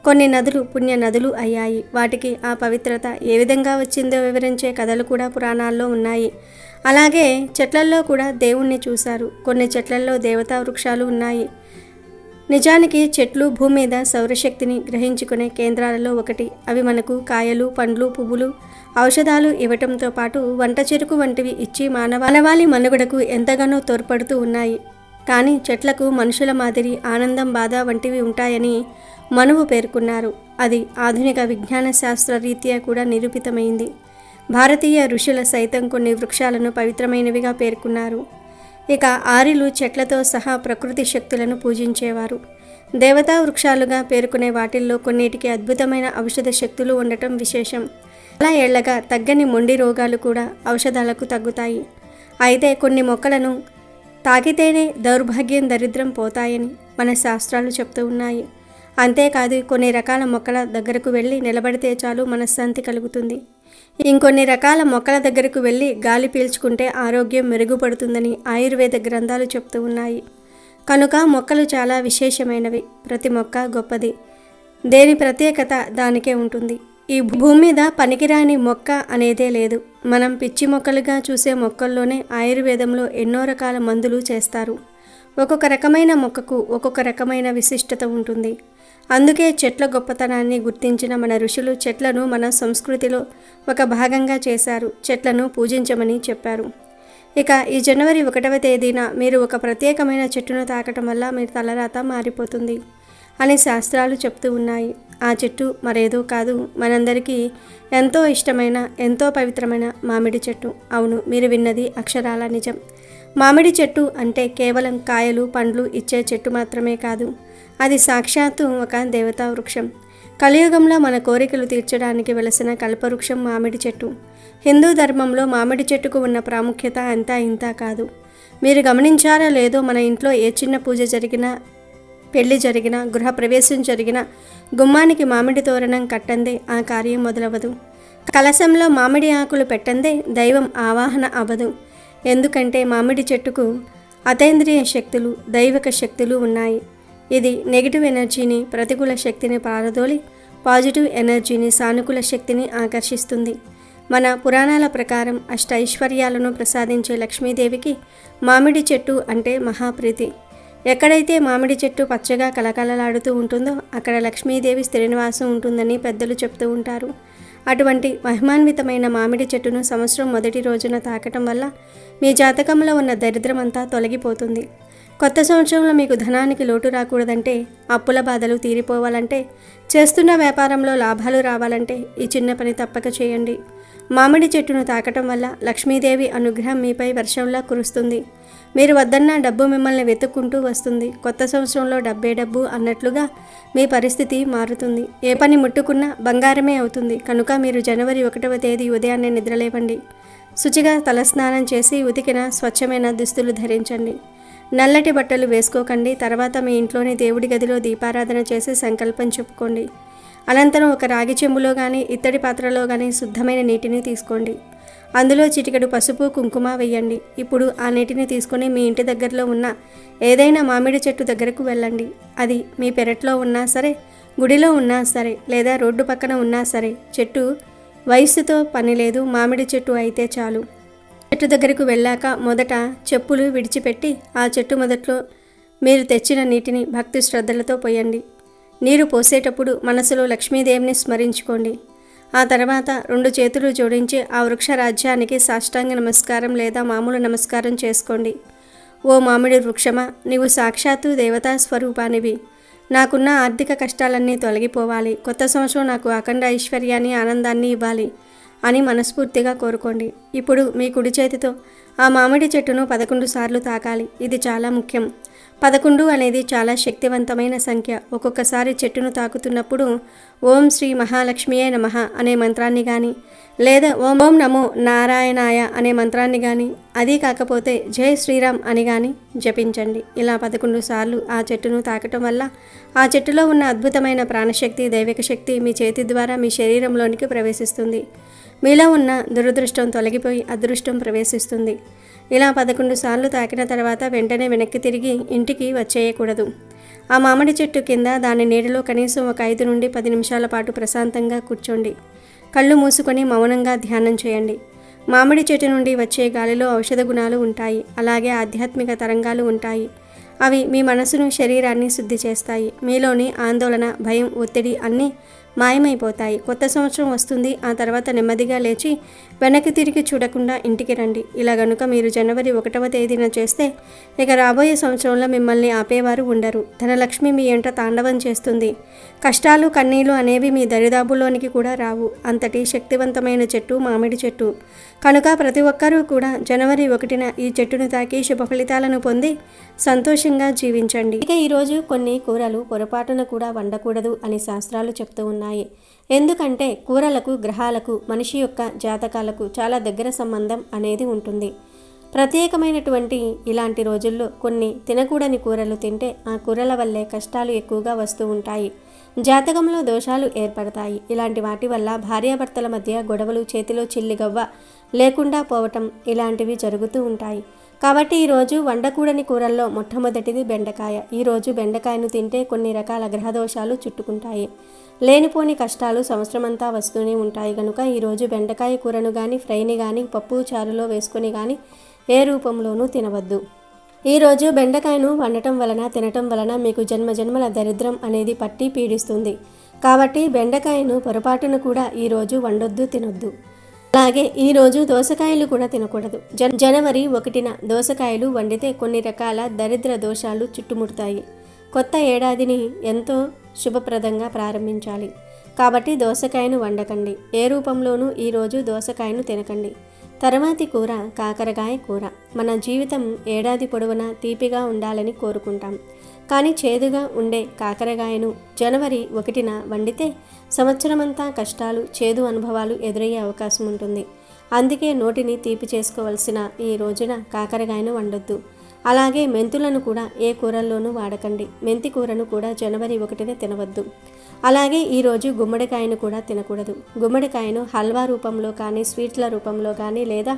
కొన్ని నదులు పుణ్య నదులు అయ్యాయి. వాటికి ఆ పవిత్రత ఏ విధంగా వచ్చిందో వివరించే కథలు కూడా పురాణాల్లో ఉన్నాయి. అలాగే చెట్లల్లో కూడా దేవుణ్ణి చూశారు. కొన్ని చెట్లల్లో దేవతా వృక్షాలు ఉన్నాయి. నిజానికి చెట్లు భూమి మీద సౌరశక్తిని గ్రహించుకునే కేంద్రాలలో ఒకటి. అవి మనకు కాయలు, పండ్లు, పువ్వులు, ఔషధాలు ఇవ్వటంతో పాటు వంట చెరుకు వంటివి ఇచ్చి మానవాళి మనుగడకు ఎంతగానో తోడ్పడుతూ ఉన్నాయి. కానీ చెట్లకు మనుషుల మాదిరి ఆనందం, బాధ వంటివి ఉంటాయని మనువు పేర్కొన్నారు. అది ఆధునిక విజ్ఞాన శాస్త్ర రీత్యా కూడా నిరూపితమైంది. భారతీయ ఋషుల సైతం కొన్ని వృక్షాలను పవిత్రమైనవిగా పేర్కొన్నారు. ఇక ఆర్యులు చెట్లతో సహా ప్రకృతి శక్తులను పూజించేవారు. దేవతా వృక్షాలుగా పేర్కొనే వాటిల్లో కొన్నిటికి అద్భుతమైన ఔషధ శక్తులు ఉండటం విశేషం. చాలా ఏళ్లగా తగ్గని మొండి రోగాలు కూడా ఔషధాలకు తగ్గుతాయి. అయితే కొన్ని మొక్కలను తాకితేనే దౌర్భాగ్యం, దరిద్రం పోతాయని మన శాస్త్రాలు చెప్తూ ఉన్నాయి. అంతేకాదు కొన్ని రకాల మొక్కల దగ్గరకు వెళ్ళి నిలబడితే చాలు మనశ్శాంతి కలుగుతుంది. ఇంకొన్ని రకాల మొక్కల దగ్గరకు వెళ్ళి గాలి పీల్చుకుంటే ఆరోగ్యం మెరుగుపడుతుందని ఆయుర్వేద గ్రంథాలు చెప్తూ ఉన్నాయి. కనుక మొక్కలు చాలా విశేషమైనవి. ప్రతి మొక్క గొప్పది. దేని ప్రత్యేకత దానికే ఉంటుంది. ఈ భూమి మీద పనికిరాని మొక్క అనేదే లేదు. మనం పిచ్చి మొక్కలుగా చూసే మొక్కల్లోనే ఆయుర్వేదంలో ఎన్నో రకాల మందులు చేస్తారు. ఒక్కొక్క రకమైన మొక్కకు ఒక్కొక్క రకమైన విశిష్టత ఉంటుంది. అందుకే చెట్ల గొప్పతనాన్ని గుర్తించిన మన ఋషులు చెట్లను మన సంస్కృతిలో ఒక భాగంగా చేశారు. చెట్లను పూజించమని చెప్పారు. ఇక ఈ జనవరి 1వ తేదీన మీరు ఒక ప్రత్యేకమైన చెట్టును తాకటం వల్ల మీ తలరాత మారిపోతుంది అని శాస్త్రాలు చెప్తూ ఉన్నాయి. ఆ చెట్టు మరేదో కాదు, మనందరికీ ఎంతో ఇష్టమైన, ఎంతో పవిత్రమైన మామిడి చెట్టు. అవును, మీరు విన్నది అక్షరాల నిజం. మామిడి చెట్టు అంటే కేవలం కాయలు, పండ్లు ఇచ్చే చెట్టు మాత్రమే కాదు. అది సాక్షాత్తు ఒక దేవతా వృక్షం. కలియుగంలో మన కోరికలు తీర్చడానికి వెలసిన కల్పవృక్షం మామిడి చెట్టు. హిందూ ధర్మంలో మామిడి చెట్టుకు ఉన్న ప్రాముఖ్యత అంతా ఇంత కాదు. మీరు గమనించారో లేదో, మన ఇంట్లో ఏ చిన్న పూజ జరిగినా, పెళ్లి జరిగినా, గృహప్రవేశం జరిగినా గుమ్మానికి మామిడి తోరణం కట్టందే ఆ కార్యం మొదలవదు. కలశంలో మామిడి ఆకులు పెట్టందే దైవం ఆవాహన అవ్వదు. ఎందుకంటే మామిడి చెట్టుకు అతేంద్రియ శక్తులు, దైవిక శక్తులు ఉన్నాయి. ఇది నెగిటివ్ ఎనర్జీని, ప్రతికూల శక్తిని పారదోలి పాజిటివ్ ఎనర్జీని, సానుకూల శక్తిని ఆకర్షిస్తుంది. మన పురాణాల ప్రకారం అష్టైశ్వర్యాలను ప్రసాదించే లక్ష్మీదేవికి మామిడి చెట్టు అంటే మహాప్రీతి. ఎక్కడైతే మామిడి చెట్టు పచ్చగా కలకలలాడుతూ ఉంటుందో అక్కడ లక్ష్మీదేవి స్థిరనివాసం ఉంటుందని పెద్దలు చెప్తూ ఉంటారు. అటువంటి మహిమాన్వితమైన మామిడి చెట్టును సంవత్సరం మొదటి రోజున తాకటం వల్ల మీ జాతకంలో ఉన్న దరిద్రమంతా తొలగిపోతుంది. కొత్త సంవత్సరంలో మీకు ధనానికి లోటు రాకూడదంటే, అప్పుల బాధలు తీరిపోవాలంటే, చేస్తున్న వ్యాపారంలో లాభాలు రావాలంటే ఈ చిన్న పని తప్పక చేయండి. మామిడి చెట్టును తాకటం వల్ల లక్ష్మీదేవి అనుగ్రహం మీపై వర్షంలా కురుస్తుంది. మీరు వద్దన్న డబ్బు మిమ్మల్ని వెతుక్కుంటూ వస్తుంది. కొత్త సంవత్సరంలో డబ్బే డబ్బు అన్నట్లుగా మీ పరిస్థితి మారుతుంది. ఏ పని ముట్టుకున్నా బంగారమే అవుతుంది. కనుక మీరు జనవరి 1వ తేదీ ఉదయాన్నే నిద్రలేవండి. శుచిగా తలస్నానం చేసి ఉతికిన స్వచ్ఛమైన దుస్తులు ధరించండి. నల్లటి బట్టలు వేసుకోకండి. తర్వాత మీ ఇంట్లోని దేవుడి గదిలో దీపారాధన చేసి సంకల్పం చెప్పుకోండి. అనంతరం ఒక రాగి చెంబులో కానీ, ఇత్తడి పాత్రలో కానీ శుద్ధమైన నీటిని తీసుకోండి. అందులో చిటికెడు పసుపు, కుంకుమ వేయండి. ఇప్పుడు ఆ నీటిని తీసుకొని మీ ఇంటి దగ్గరలో ఉన్న ఏదైనా మామిడి చెట్టు దగ్గరకు వెళ్ళండి. అది మీ పెరట్లో ఉన్నా సరే, గుడిలో ఉన్నా సరే, లేదా రోడ్డు పక్కన ఉన్నా సరే. చెట్టు వయస్సుతో పని లేదు, మామిడి చెట్టు అయితే చాలు. చెట్టు దగ్గరకు వెళ్ళాక మొదట చెప్పులు విడిచిపెట్టి ఆ చెట్టు మొదట్లో మీరు తెచ్చిన నీటిని భక్తి శ్రద్ధలతో పోయండి. నీరు పోసేటప్పుడు మనసులో లక్ష్మీదేవిని స్మరించుకోండి. ఆ తర్వాత 2 చేతులు జోడించి ఆ వృక్ష రాజ్యానికి సాష్టాంగ నమస్కారం లేదా మామూలు నమస్కారం చేసుకోండి. ఓ మామిడి వృక్షమా, నీవు సాక్షాత్తు దేవతా స్వరూపానివి. నాకున్న ఆర్థిక కష్టాలన్నీ తొలగిపోవాలి. కొత్త సంవత్సరం నాకు అఖండ ఐశ్వర్యాన్ని, ఆనందాన్ని ఇవ్వాలి అని మనస్ఫూర్తిగా కోరుకోండి. ఇప్పుడు మీ కుడి చేతితో ఆ మామిడి చెట్టును 11 సార్లు తాకాలి. ఇది చాలా ముఖ్యం. 11 అనేది చాలా శక్తివంతమైన సంఖ్య. ఒక్కొక్కసారి చెట్టును తాకుతున్నప్పుడు ఓం శ్రీ మహాలక్ష్మియే నమః అనే మంత్రాన్ని కానీ, లేదా ఓం నమో నారాయణాయ అనే మంత్రాన్ని కానీ, అది కాకపోతే జై శ్రీరామ్ అని కానీ జపించండి. ఇలా 11 సార్లు ఆ చెట్టును తాకటం వల్ల ఆ చెట్టులో ఉన్న అద్భుతమైన ప్రాణశక్తి, దైవిక శక్తి మీ చేతి ద్వారా మీ శరీరంలోనికి ప్రవేశిస్తుంది. మీలో ఉన్న దురదృష్టం తొలగిపోయి అదృష్టం ప్రవేశిస్తుంది. ఇలా 11 సార్లు తాకిన తర్వాత వెంటనే వెనక్కి తిరిగి ఇంటికి వచ్చేయకూడదు. ఆ మామిడి చెట్టు కింద దాని నీడలో కనీసం ఒక 5 నుండి 10 నిమిషాల పాటు ప్రశాంతంగా కూర్చోండి. కళ్ళు మూసుకొని మౌనంగా ధ్యానం చేయండి. మామిడి చెట్టు నుండి వచ్చే గాలిలో ఔషధ గుణాలు ఉంటాయి. అలాగే ఆధ్యాత్మిక తరంగాలు ఉంటాయి. అవి మీ మనసును, శరీరాన్ని శుద్ధి చేస్తాయి. మీలోని ఆందోళన, భయం, ఒత్తిడి అన్నీ మాయమైపోతాయి. కొత్త సంవత్సరం వస్తుంది. ఆ తర్వాత నెమ్మదిగా లేచి వెనక్కి తిరిగి చూడకుండా ఇంటికి రండి. ఇలా గనుక మీరు జనవరి 1వ తేదీన చేస్తే ఇక రాబోయే సంవత్సరంలో మిమ్మల్ని ఆపేవారు ఉండరు. ధనలక్ష్మి మీ ఎంట తాండవం చేస్తుంది. కష్టాలు, కన్నీళ్లు అనేవి మీ దరిదాపుల్లోనికి కూడా రావు. అంతటి శక్తివంతమైన చెట్టు మామిడి చెట్టు కనుక ప్రతి ఒక్కరూ కూడా జనవరి 1న ఈ చెట్టును తాకి శుభ ఫలితాలను పొంది సంతోషంగా జీవించండి. ఇక ఈరోజు కొన్ని కూరలు పొరపాటున కూడా వండకూడదు అని శాస్త్రాలు చెప్తూ ఉన్నాయి. ఎందుకంటే కూరలకు, గ్రహాలకు, మనిషి యొక్క జాతకాలకు చాలా దగ్గర సంబంధం అనేది ఉంటుంది. ప్రత్యేకమైనటువంటి ఇలాంటి రోజుల్లో కొన్ని తినకూడని కూరలు తింటే ఆ కూరల వల్లే కష్టాలు ఎక్కువగా వస్తూ ఉంటాయి. జాతకంలో దోషాలు ఏర్పడతాయి. ఇలాంటి వాటి వల్ల భార్యాభర్తల మధ్య గొడవలు, చేతిలో చిల్లిగవ్వ లేకుండా పోవటం ఇలాంటివి జరుగుతూ ఉంటాయి. కాబట్టి ఈరోజు వండకూడని కూరల్లో మొట్టమొదటిది బెండకాయ. ఈరోజు బెండకాయను తింటే కొన్ని రకాల గ్రహదోషాలు చుట్టుకుంటాయి. లేనిపోని కష్టాలు సంవత్సరమంతా వస్తూనే ఉంటాయి. కనుక ఈరోజు బెండకాయ కూరను కానీ, ఫ్రైని కానీ, పప్పు చారులో వేసుకొని కానీ ఏ రూపంలోనూ తినవద్దు. ఈరోజు బెండకాయను వండటం వలన, తినటం వలన మీకు జన్మజన్మల దరిద్రం అనేది పట్టి పీడిస్తుంది. కాబట్టి బెండకాయను పొరపాటును కూడా ఈరోజు వండొద్దు, తినొద్దు. అలాగే ఈరోజు దోసకాయలు కూడా తినకూడదు. జనవరి 1న దోసకాయలు వండితే కొన్ని రకాల దరిద్ర దోషాలు చుట్టుముడతాయి. కొత్త ఏడాదిని ఎంతో శుభప్రదంగా ప్రారంభించాలి. కాబట్టి దోసకాయను వండకండి. ఏ రూపంలోనూ ఈరోజు దోసకాయను తినకండి. తర్వాతి కూర కాకరకాయ కూర. మన జీవితం ఏడాది పొడవునా తీపిగా ఉండాలని కోరుకుంటాం. కానీ చేదుగా ఉండే కాకరకాయను జనవరి 1న వండితే సంవత్సరమంతా కష్టాలు, చేదు అనుభవాలు ఎదురయ్యే అవకాశం ఉంటుంది. అందుకే నోటిని తీపి చేసుకోవాల్సిన ఈ రోజున కాకరకాయను వండొద్దు. అలాగే మెంతులను కూడా ఏ కూరల్లోనూ వాడకండి. మెంతి కూరను కూడా జనవరి 1న తినవద్దు. అలాగే ఈరోజు గుమ్మడికాయను కూడా తినకూడదు. గుమ్మడికాయను హల్వా రూపంలో కానీ, స్వీట్ల రూపంలో కానీ, లేదా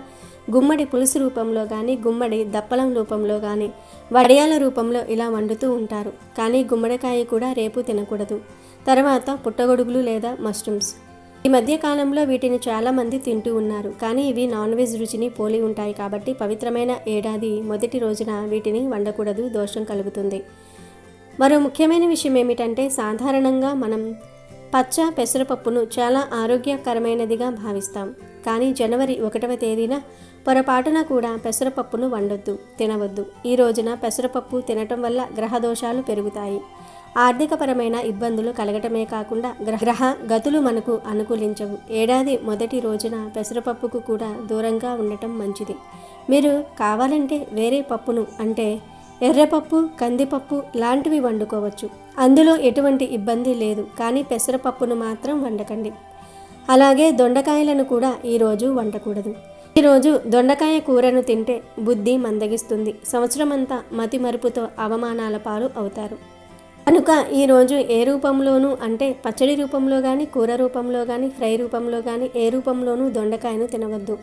గుమ్మడి పులుసు రూపంలో కానీ, గుమ్మడి దప్పలం రూపంలో కానీ, వడియాల రూపంలో ఇలా వండుతూ ఉంటారు. కానీ గుమ్మడికాయ కూడా రేపు తినకూడదు. తర్వాత పుట్టగొడుగులు లేదా మష్రూమ్స్. ఈ మధ్య కాలంలో వీటిని చాలామంది తింటూ ఉన్నారు. కానీ ఇవి నాన్ వెజ్ రుచిని పోలి ఉంటాయి. కాబట్టి పవిత్రమైన ఏడాది మొదటి రోజున వీటిని వండకూడదు, దోషం కలుగుతుంది. మరో ముఖ్యమైన విషయం ఏమిటంటే సాధారణంగా మనం పచ్చ పెసరపప్పును చాలా ఆరోగ్యకరమైనదిగా భావిస్తాం. కానీ జనవరి 1వ తేదీన పొరపాటున కూడా పెసరపప్పును వండొద్దు, తినవద్దు. ఈ రోజున పెసరపప్పు తినటం వల్ల గ్రహదోషాలు పెరుగుతాయి. ఆర్థికపరమైన ఇబ్బందులు కలగటమే కాకుండా గ్రహ గతులు మనకు అనుకూలించవు. ఏడాది మొదటి రోజున పెసరపప్పుకు కూడా దూరంగా ఉండటం మంచిది. మీరు కావాలంటే వేరే పప్పును అంటే ఎర్రపప్పు, కందిపప్పు లాంటివి వండుకోవచ్చు. అందులో ఎటువంటి ఇబ్బంది లేదు. కానీ పెసరపప్పును మాత్రం వండకండి. అలాగే దొండకాయలను కూడా ఈరోజు వండకూడదు. ఈరోజు దొండకాయ కూరను తింటే బుద్ధి మందగిస్తుంది. సంవత్సరమంతా మతి మరుపుతో అవమానాల పాలు అవుతారు. కనుక ఈరోజు ఏ రూపంలోనూ అంటే పచ్చడి రూపంలో కానీ, కూర రూపంలో కానీ, ఫ్రై రూపంలో కానీ ఏ రూపంలోనూ దొండకాయను తినవద్దు.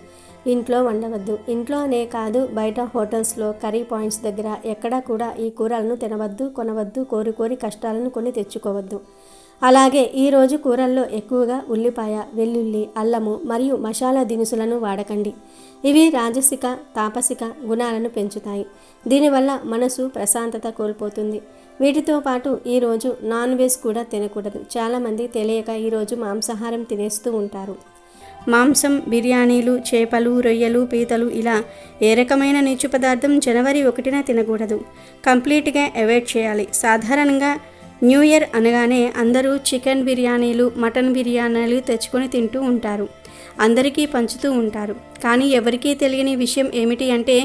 ఇంట్లో వండవద్దు. ఇంట్లో అనే కాదు, బయట హోటల్స్లో, కర్రీ పాయింట్స్ దగ్గర ఎక్కడా కూడా ఈ కూరలను తినవద్దు, కొనవద్దు. కోరి కష్టాలను కొని తెచ్చుకోవద్దు. అలాగే ఈరోజు కూరల్లో ఎక్కువగా ఉల్లిపాయ, వెల్లుల్లి, అల్లము మరియు మసాలా దినుసులను వాడకండి. ఇవి రాజసిక, తాపసిక గుణాలను పెంచుతాయి. దీనివల్ల మనసు ప్రశాంతత కోల్పోతుంది. వీటితో పాటు ఈరోజు నాన్ వెజ్ కూడా తినకూడదు. చాలామంది తెలియక ఈరోజు మాంసాహారం తినేస్తూ ఉంటారు. మాంసం, బిర్యానీలు, చేపలు, రొయ్యలు, పీతలు ఇలా ఏ రకమైన నీచు పదార్థం జనవరి 1న తినకూడదు. కంప్లీట్గా అవాయిడ్ చేయాలి. సాధారణంగా న్యూ ఇయర్ అనగానే అందరూ చికెన్ బిర్యానీలు, మటన్ బిర్యానీలు తెచ్చుకొని తింటూ ఉంటారు. అందరికీ పంచుతూ ఉంటారు. కానీ ఎవరికీ తెలియని విషయం ఏమిటి అంటే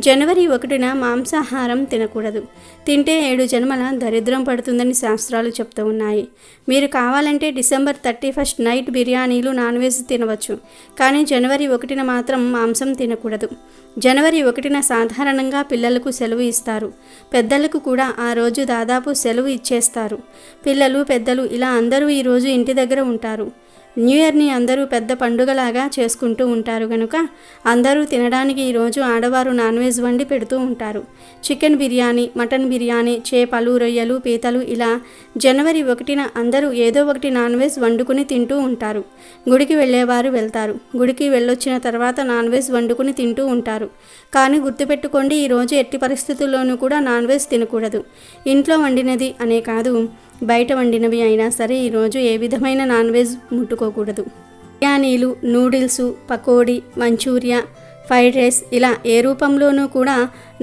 జనవరి 1న మాంసాహారం తినకూడదు. తింటే 7 జన్మల దరిద్రం పడుతుందని శాస్త్రాలు చెప్తూ ఉన్నాయి. మీరు కావాలంటే డిసెంబర్ 31 నైట్ బిర్యానీలు నాన్ వెజ్ తినవచ్చు. కానీ జనవరి 1న మాత్రం మాంసం తినకూడదు. జనవరి 1న సాధారణంగా పిల్లలకు సెలవు ఇస్తారు. పెద్దలకు కూడా ఆ రోజు దాదాపు సెలవు ఇచ్చేస్తారు. పిల్లలు పెద్దలు ఇలా అందరూ ఈరోజు ఇంటి దగ్గర ఉంటారు. న్యూ ఇయర్ని అందరూ పెద్ద పండుగలాగా చేసుకుంటూ ఉంటారు కనుక అందరూ తినడానికి ఈరోజు ఆడవారు నాన్ వెజ్ వండి పెడుతూ ఉంటారు. చికెన్ బిర్యానీ, మటన్ బిర్యానీ, చేపలు, రొయ్యలు, పీతలు ఇలా జనవరి 1న అందరూ ఏదో ఒకటి నాన్ వెజ్ వండుకుని తింటూ ఉంటారు. గుడికి వెళ్ళేవారు వెళ్తారు. గుడికి వెళ్ళొచ్చిన తర్వాత నాన్ వెజ్ వండుకుని తింటూ ఉంటారు. కానీ గుర్తుపెట్టుకోండి, ఈరోజు ఎట్టి పరిస్థితుల్లోనూ కూడా నాన్ వెజ్ తినకూడదు. ఇంట్లో వండినది అనే కాదు, బయట వండినవి అయినా సరే ఈరోజు ఏ విధమైన నాన్ వెజ్ ముట్టుకోకూడదు. బిర్యానీలు, noodles, pakodi, manchurian, fried rice ఇలా ఏ రూపంలోనూ కూడా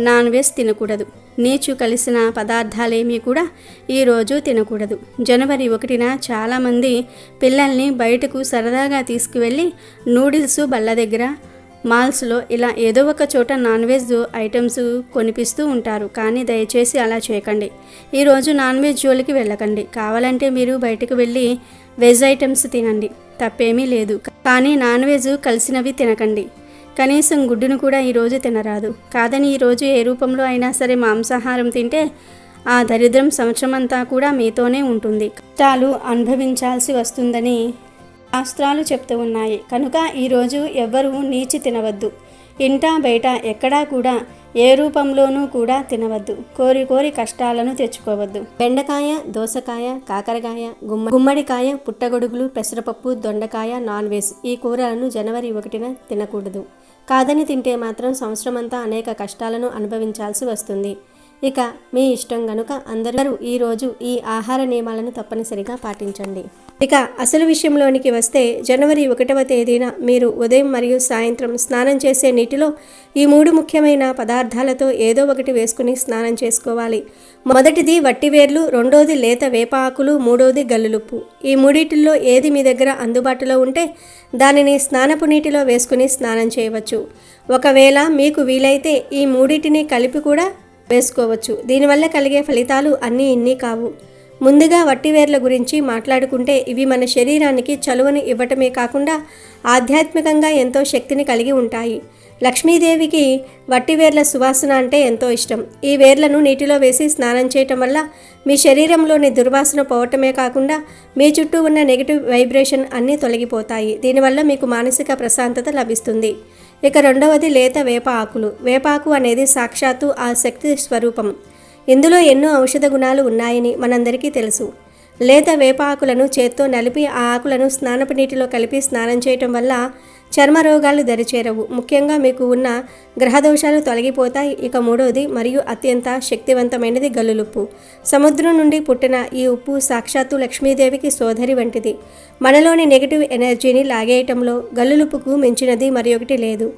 నాన్ వెజ్ తినకూడదు. నీచు కలిసిన పదార్థాలేమీ కూడా ఈరోజు తినకూడదు. జనవరి 1న చాలామంది పిల్లల్ని బయటకు సరదాగా తీసుకువెళ్ళి నూడిల్స్ బల్ల దగ్గర, మాల్స్లో ఇలా ఏదో ఒక చోట నాన్ వెజ్ ఐటమ్స్ కొనిపిస్తూ ఉంటారు. కానీ దయచేసి అలా చేయకండి. ఈరోజు నాన్ వెజ్ జోలికి వెళ్ళకండి. కావాలంటే మీరు బయటకు వెళ్ళి వెజ్ ఐటమ్స్ తినండి, తప్పేమీ లేదు. కానీ నాన్ వెజ్ కలిసినవి తినకండి. కనీసం గుడ్డును కూడా ఈరోజు తినరాదు. కాదని ఈరోజు ఏ రూపంలో అయినా సరే మాంసాహారం తింటే ఆ దరిద్రం సంవత్సరం అంతా కూడా మీతోనే ఉంటుంది. కష్టాలు అనుభవించాల్సి వస్తుందని శాస్త్రాలు చెప్తూ ఉన్నాయి. కనుక ఈరోజు ఎవ్వరూ నీచి తినవద్దు. ఇంటా బయట ఎక్కడా కూడా ఏ రూపంలోనూ కూడా తినవద్దు. కోరి కోరి కష్టాలను తెచ్చుకోవద్దు. బెండకాయ, దోసకాయ, కాకరకాయ, గుమ్మడికాయ, పుట్టగొడుగులు, పెసరపప్పు, దొండకాయ, నాన్ వెజ్ ఈ కూరలను జనవరి 1న తినకూడదు. కాదని తింటే మాత్రం సంవత్సరమంతా అనేక కష్టాలను అనుభవించాల్సి వస్తుంది. ఇక మీ ఇష్టం గనుక అందరూ ఈరోజు ఈ ఆహార నియమాలను తప్పనిసరిగా పాటించండి. ఇక అసలు విషయంలోనికి వస్తే జనవరి 1వ తేదీన మీరు ఉదయం మరియు సాయంత్రం స్నానం చేసే నీటిలో ఈ 3 ముఖ్యమైన పదార్థాలతో ఏదో ఒకటి వేసుకుని స్నానం చేసుకోవాలి. మొదటిది వట్టివేర్లు, రెండోది లేత వేప ఆకులు, మూడోది గల్లులుప్పు. ఈ మూడిటిల్లో ఏది మీ దగ్గర అందుబాటులో ఉంటే దానిని స్నానపు నీటిలో వేసుకుని స్నానం చేయవచ్చు. ఒకవేళ మీకు వీలైతే ఈ మూడిటిని కలిపి కూడా వేసుకోవచ్చు. దీనివల్ల కలిగే ఫలితాలు అన్నీ ఇన్ని కావు. ముందుగా వట్టివేర్ల గురించి మాట్లాడుకుంటే ఇవి మన శరీరానికి చలువని ఇవ్వటమే కాకుండా ఆధ్యాత్మికంగా ఎంతో శక్తిని కలిగి ఉంటాయి. లక్ష్మీదేవికి వట్టివేర్ల సువాసన అంటే ఎంతో ఇష్టం. ఈ వేర్లను నీటిలో వేసి స్నానం చేయటం వల్ల మీ శరీరంలోని దుర్వాసన పోవటమే కాకుండా మీ చుట్టూ ఉన్న నెగిటివ్ వైబ్రేషన్ అన్నీ తొలగిపోతాయి. దీనివల్ల మీకు మానసిక ప్రశాంతత లభిస్తుంది. ఇక రెండవది లేత వేప ఆకులు. వేపాకు అనేది సాక్షాత్తు ఆ శక్తి స్వరూపం. ఇందులో ఎన్నో ఔషధ గుణాలు ఉన్నాయని మనందరికీ తెలుసు. లేత వేప ఆకులను చేత్తో నలిపి ఆ ఆకులను స్నానపు నీటిలో కలిపి స్నానం చేయటం వల్ల చర్మ రోగాలు దరిచేరవు. ముఖ్యంగా మీకు ఉన్న గ్రహదోషాలు తొలగిపోతాయి. ఇక మూడోది మరియు అత్యంత శక్తివంతమైనది గల్లులుప్పు. సముద్రం నుండి పుట్టిన ఈ ఉప్పు సాక్షాత్తు లక్ష్మీదేవికి సోదరి వంటిది. మనలోని నెగిటివ్ ఎనర్జీని లాగేయటంలో గల్లులుప్పుకు మించినది మరి ఒకటి లేదు.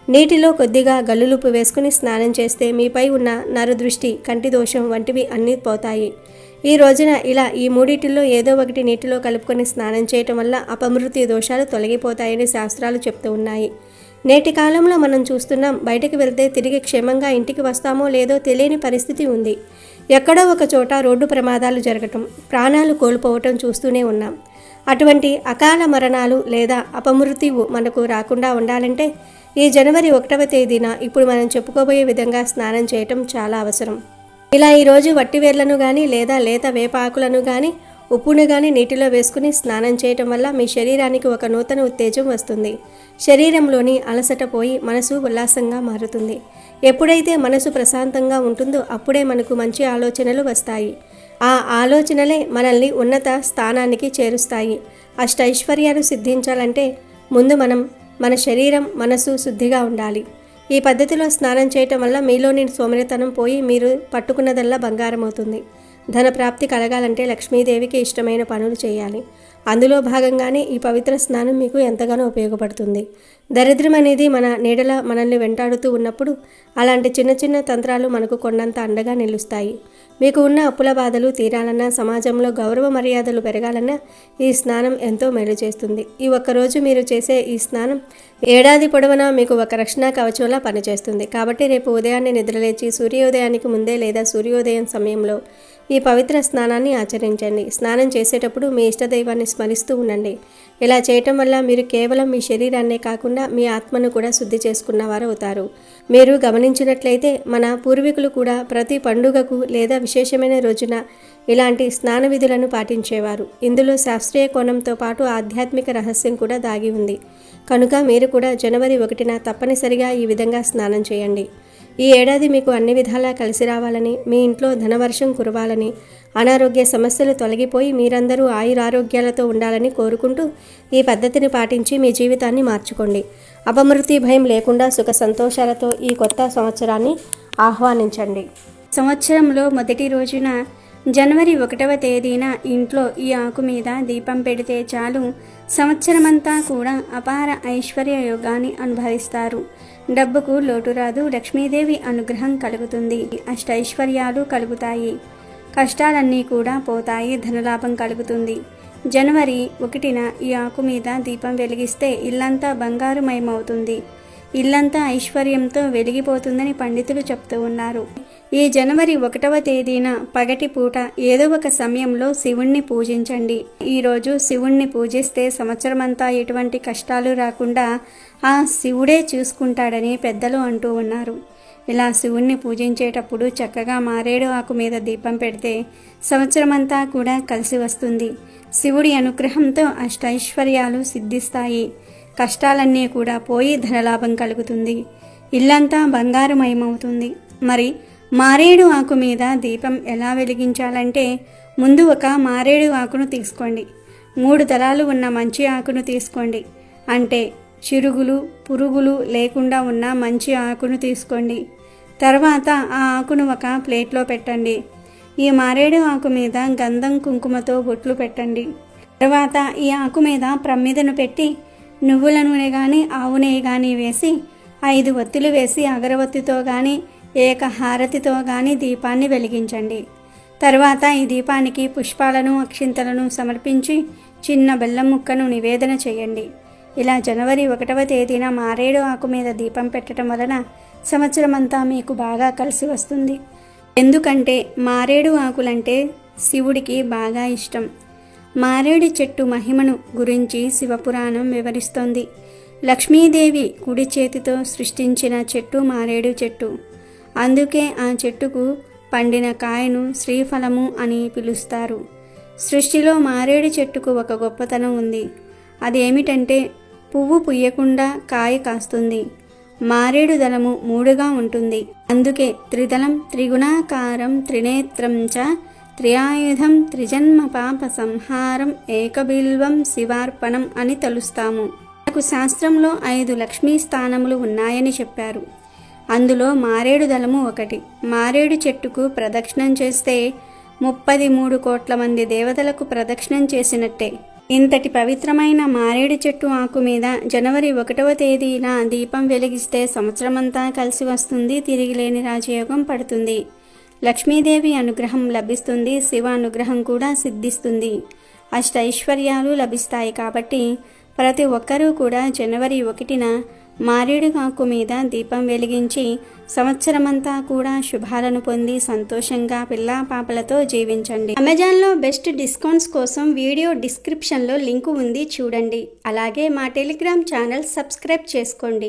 నీటిలో కొద్దిగా గల్లులుప్పు వేసుకుని స్నానం చేస్తే మీపై ఉన్న నరదృష్టి, కంటి దోషం వంటివి అన్నీ పోతాయి. ఈ రోజున ఇలా ఈ మూడిటిల్లో ఏదో ఒకటి నీటిలో కలుపుకొని స్నానం చేయటం వల్ల అపమృత్యు దోషాలు తొలగిపోతాయని శాస్త్రాలు చెప్తూ ఉన్నాయి. నేటి కాలంలో మనం చూస్తున్నాం, బయటకు వెళ్తే తిరిగి క్షేమంగా ఇంటికి వస్తామో లేదో తెలియని పరిస్థితి ఉంది. ఎక్కడో ఒక చోట రోడ్డు ప్రమాదాలు జరగటం, ప్రాణాలు కోల్పోవటం చూస్తూనే ఉన్నాం. అటువంటి అకాల మరణాలు లేదా అపమృత్యువు మనకు రాకుండా ఉండాలంటే ఈ జనవరి 1వ తేదీన ఇప్పుడు మనం చెప్పుకోబోయే విధంగా స్నానం చేయటం చాలా అవసరం. ఇలా ఈరోజు వట్టివేర్లను కానీ లేదా లేత వేప ఆకులను కానీ ఉప్పును కానీ నీటిలో వేసుకుని స్నానం చేయటం వల్ల మీ శరీరానికి ఒక నూతన ఉత్తేజం వస్తుంది. శరీరంలోని అలసట పోయి మనసు ఉల్లాసంగా మారుతుంది. ఎప్పుడైతే మనసు ప్రశాంతంగా ఉంటుందో అప్పుడే మనకు మంచి ఆలోచనలు వస్తాయి. ఆ ఆలోచనలే మనల్ని ఉన్నత స్థానానికి చేరుస్తాయి. అష్టైశ్వర్యాలు సిద్ధించాలంటే ముందు మన శరీరం, మనసు శుద్ధిగా ఉండాలి. ఈ పద్ధతిలో స్నానం చేయటం వల్ల మీలోని సోమరితనం పోయి మీరు పట్టుకున్నదల్లా బంగారం అవుతుంది. ధన ప్రాప్తి కలగాలంటే లక్ష్మీదేవికి ఇష్టమైన పనులు చేయాలి. అందులో భాగంగానే ఈ పవిత్ర స్నానం మీకు ఎంతగానో ఉపయోగపడుతుంది. దరిద్రం అనేది మన నీడల మనల్ని వెంటాడుతూ ఉన్నప్పుడు అలాంటి చిన్న చిన్న తంత్రాలు మనకు కొండంత అండగా నిలుస్తాయి. మీకు ఉన్న అప్పుల బాధలు తీరాలన్నా, సమాజంలో గౌరవ మర్యాదలు పెరగాలన్నా ఈ స్నానం ఎంతో మేలు చేస్తుంది. ఈ ఒక్కరోజు మీరు చేసే ఈ స్నానం ఏడాది పొడవునా మీకు ఒక రక్షణ కవచంలా పనిచేస్తుంది. కాబట్టి రేపు ఉదయాన్నే నిద్రలేచి సూర్యోదయానికి ముందే లేదా సూర్యోదయం సమయంలో ఈ పవిత్ర స్నానాన్ని ఆచరించండి. స్నానం చేసేటప్పుడు మీ ఇష్టదైవాన్ని స్మరిస్తూ ఉండండి. ఇలా చేయటం వల్ల మీరు కేవలం మీ శరీరాన్నే కాకుండా మీ ఆత్మను కూడా శుద్ధి చేసుకున్నవారు అవుతారు. మీరు గమనించినట్లయితే మన పూర్వీకులు కూడా ప్రతి పండుగకు లేదా విశేషమైన రోజున ఇలాంటి స్నాన విధులను పాటించేవారు. ఇందులో శాస్త్రీయ కోణంతో పాటు ఆధ్యాత్మిక రహస్యం కూడా దాగి ఉంది. కనుక మీరు కూడా జనవరి 1న తప్పనిసరిగా ఈ విధంగా స్నానం చేయండి. ఈ ఏడాది మీకు అన్ని విధాలా కలిసి రావాలని, మీ ఇంట్లో ధనవర్షం కురవాలని, అనారోగ్య సమస్యలు తొలగిపోయి మీరందరూ ఆయురారోగ్యాలతో ఉండాలని కోరుకుంటూ ఈ పద్ధతిని పాటించి మీ జీవితాన్ని మార్చుకోండి. అపమృత్యు భయం లేకుండా సుఖ సంతోషాలతో ఈ కొత్త సంవత్సరాన్ని ఆహ్వానించండి. సంవత్సరంలో మొదటి రోజున జనవరి 1వ తేదీన ఇంట్లో ఈ ఆకు మీద దీపం పెడితే చాలు, సంవత్సరమంతా కూడా అపార ఐశ్వర్య యోగాన్ని అనుభవిస్తారు. డబ్బుకు లోటు రాదు, లక్ష్మీదేవి అనుగ్రహం కలుగుతుంది, అష్టైశ్వర్యాలు కలుగుతాయి, కష్టాలన్నీ కూడా పోతాయి, ధనలాభం కలుగుతుంది. జనవరి 1న ఈ ఆకు మీద దీపం వెలిగిస్తే ఇల్లంతా బంగారుమయమవుతుంది, ఇల్లంతా ఐశ్వర్యంతో వెలిగిపోతుందని పండితులు చెప్తూ ఉన్నారు. ఈ జనవరి 1వ తేదీన పగటి పూట ఏదో ఒక సమయంలో శివుణ్ణి పూజించండి. ఈరోజు శివుణ్ణి పూజిస్తే సంవత్సరమంతా ఎటువంటి కష్టాలు రాకుండా ఆ శివుడే చూసుకుంటాడని పెద్దలు అంటూ ఉన్నారు. ఇలా శివుణ్ణి పూజించేటప్పుడు చక్కగా మారేడు ఆకు మీద దీపం పెడితే సంవత్సరమంతా కూడా కలిసి వస్తుంది. శివుడి అనుగ్రహంతో అష్టైశ్వర్యాలు సిద్ధిస్తాయి, కష్టాలన్నీ కూడా పోయి ధనలాభం కలుగుతుంది, ఇల్లంతా బంగారుమయమవుతుంది. మరి మారేడు ఆకు మీద దీపం ఎలా వెలిగించాలంటే, ముందు ఒక మారేడు ఆకును తీసుకోండి. 3 దళాలు ఉన్న మంచి ఆకును తీసుకోండి. అంటే చిరుగులు, పురుగులు లేకుండా ఉన్న మంచి ఆకును తీసుకోండి. తర్వాత ఆ ఆకును ఒక ప్లేట్లో పెట్టండి. ఈ మారేడు ఆకు మీద గంధం కుంకుమతో బొట్లు పెట్టండి. తర్వాత ఈ ఆకు మీద ప్రమిదను పెట్టి నువ్వుల నూనె కానీ ఆవు నెయ్యి కానీ వేసి 5 ఒత్తులు వేసి అగరవత్తితో కానీ ఏకహారతితో కానీ దీపాన్ని వెలిగించండి. తర్వాత ఈ దీపానికి పుష్పాలను, అక్షింతలను సమర్పించి చిన్న బెల్లం ముక్కను నివేదన చేయండి. ఇలా జనవరి 1వ తేదీన మారేడు ఆకు మీద దీపం పెట్టడం వలన సంవత్సరమంతా మీకు బాగా కలిసి వస్తుంది. ఎందుకంటే మారేడు ఆకులంటే శివుడికి బాగా ఇష్టం. మారేడు చెట్టు మహిమను గురించి శివపురాణం వివరిస్తోంది. లక్ష్మీదేవి కుడి చేతితో సృష్టించిన చెట్టు మారేడు చెట్టు. అందుకే ఆ చెట్టుకు పండిన కాయను శ్రీఫలము అని పిలుస్తారు. సృష్టిలో మారేడు చెట్టుకు ఒక గొప్పతనం ఉంది. అదేమిటంటే పువ్వు పుయ్యకుండా కాయ కాస్తుంది. మారేడు దళము 3గా ఉంటుంది. అందుకే త్రిదళం త్రిగుణాకారం త్రినేత్రం చ త్రియాయుధం త్రిజన్మ పాప సంహారం ఏకబిల్వం శివార్పణం అని తలుస్తాము. మనకు శాస్త్రంలో 5 లక్ష్మీ స్థానములు ఉన్నాయని చెప్పారు. అందులో మారేడు దళము ఒకటి. మారేడు చెట్టుకు ప్రదక్షిణం చేస్తే 33 కోట్ల మంది దేవతలకు ప్రదక్షిణం చేసినట్టే. ఇంతటి పవిత్రమైన మారేడు చెట్టు ఆకు మీద జనవరి 1వ తేదీన దీపం వెలిగిస్తే సంవత్సరమంతా కలిసి వస్తుంది, తిరిగిలేని రాజయోగం పడుతుంది, లక్ష్మీదేవి అనుగ్రహం లభిస్తుంది, శివ అనుగ్రహం కూడా సిద్ధిస్తుంది, అష్టైశ్వర్యాలు లభిస్తాయి. కాబట్టి ప్రతి ఒక్కరూ కూడా జనవరి 1న మారేడు ఆకు మీద దీపం వెలిగించి సంవత్సరమంతా కూడా శుభాలను పొంది సంతోషంగా పిల్లా పాపలతో జీవించండి. అమెజాన్లో బెస్ట్ డిస్కౌంట్స్ కోసం వీడియో డిస్క్రిప్షన్లో లింకు ఉంది, చూడండి. అలాగే మా టెలిగ్రామ్ ఛానల్ సబ్స్క్రైబ్ చేసుకోండి.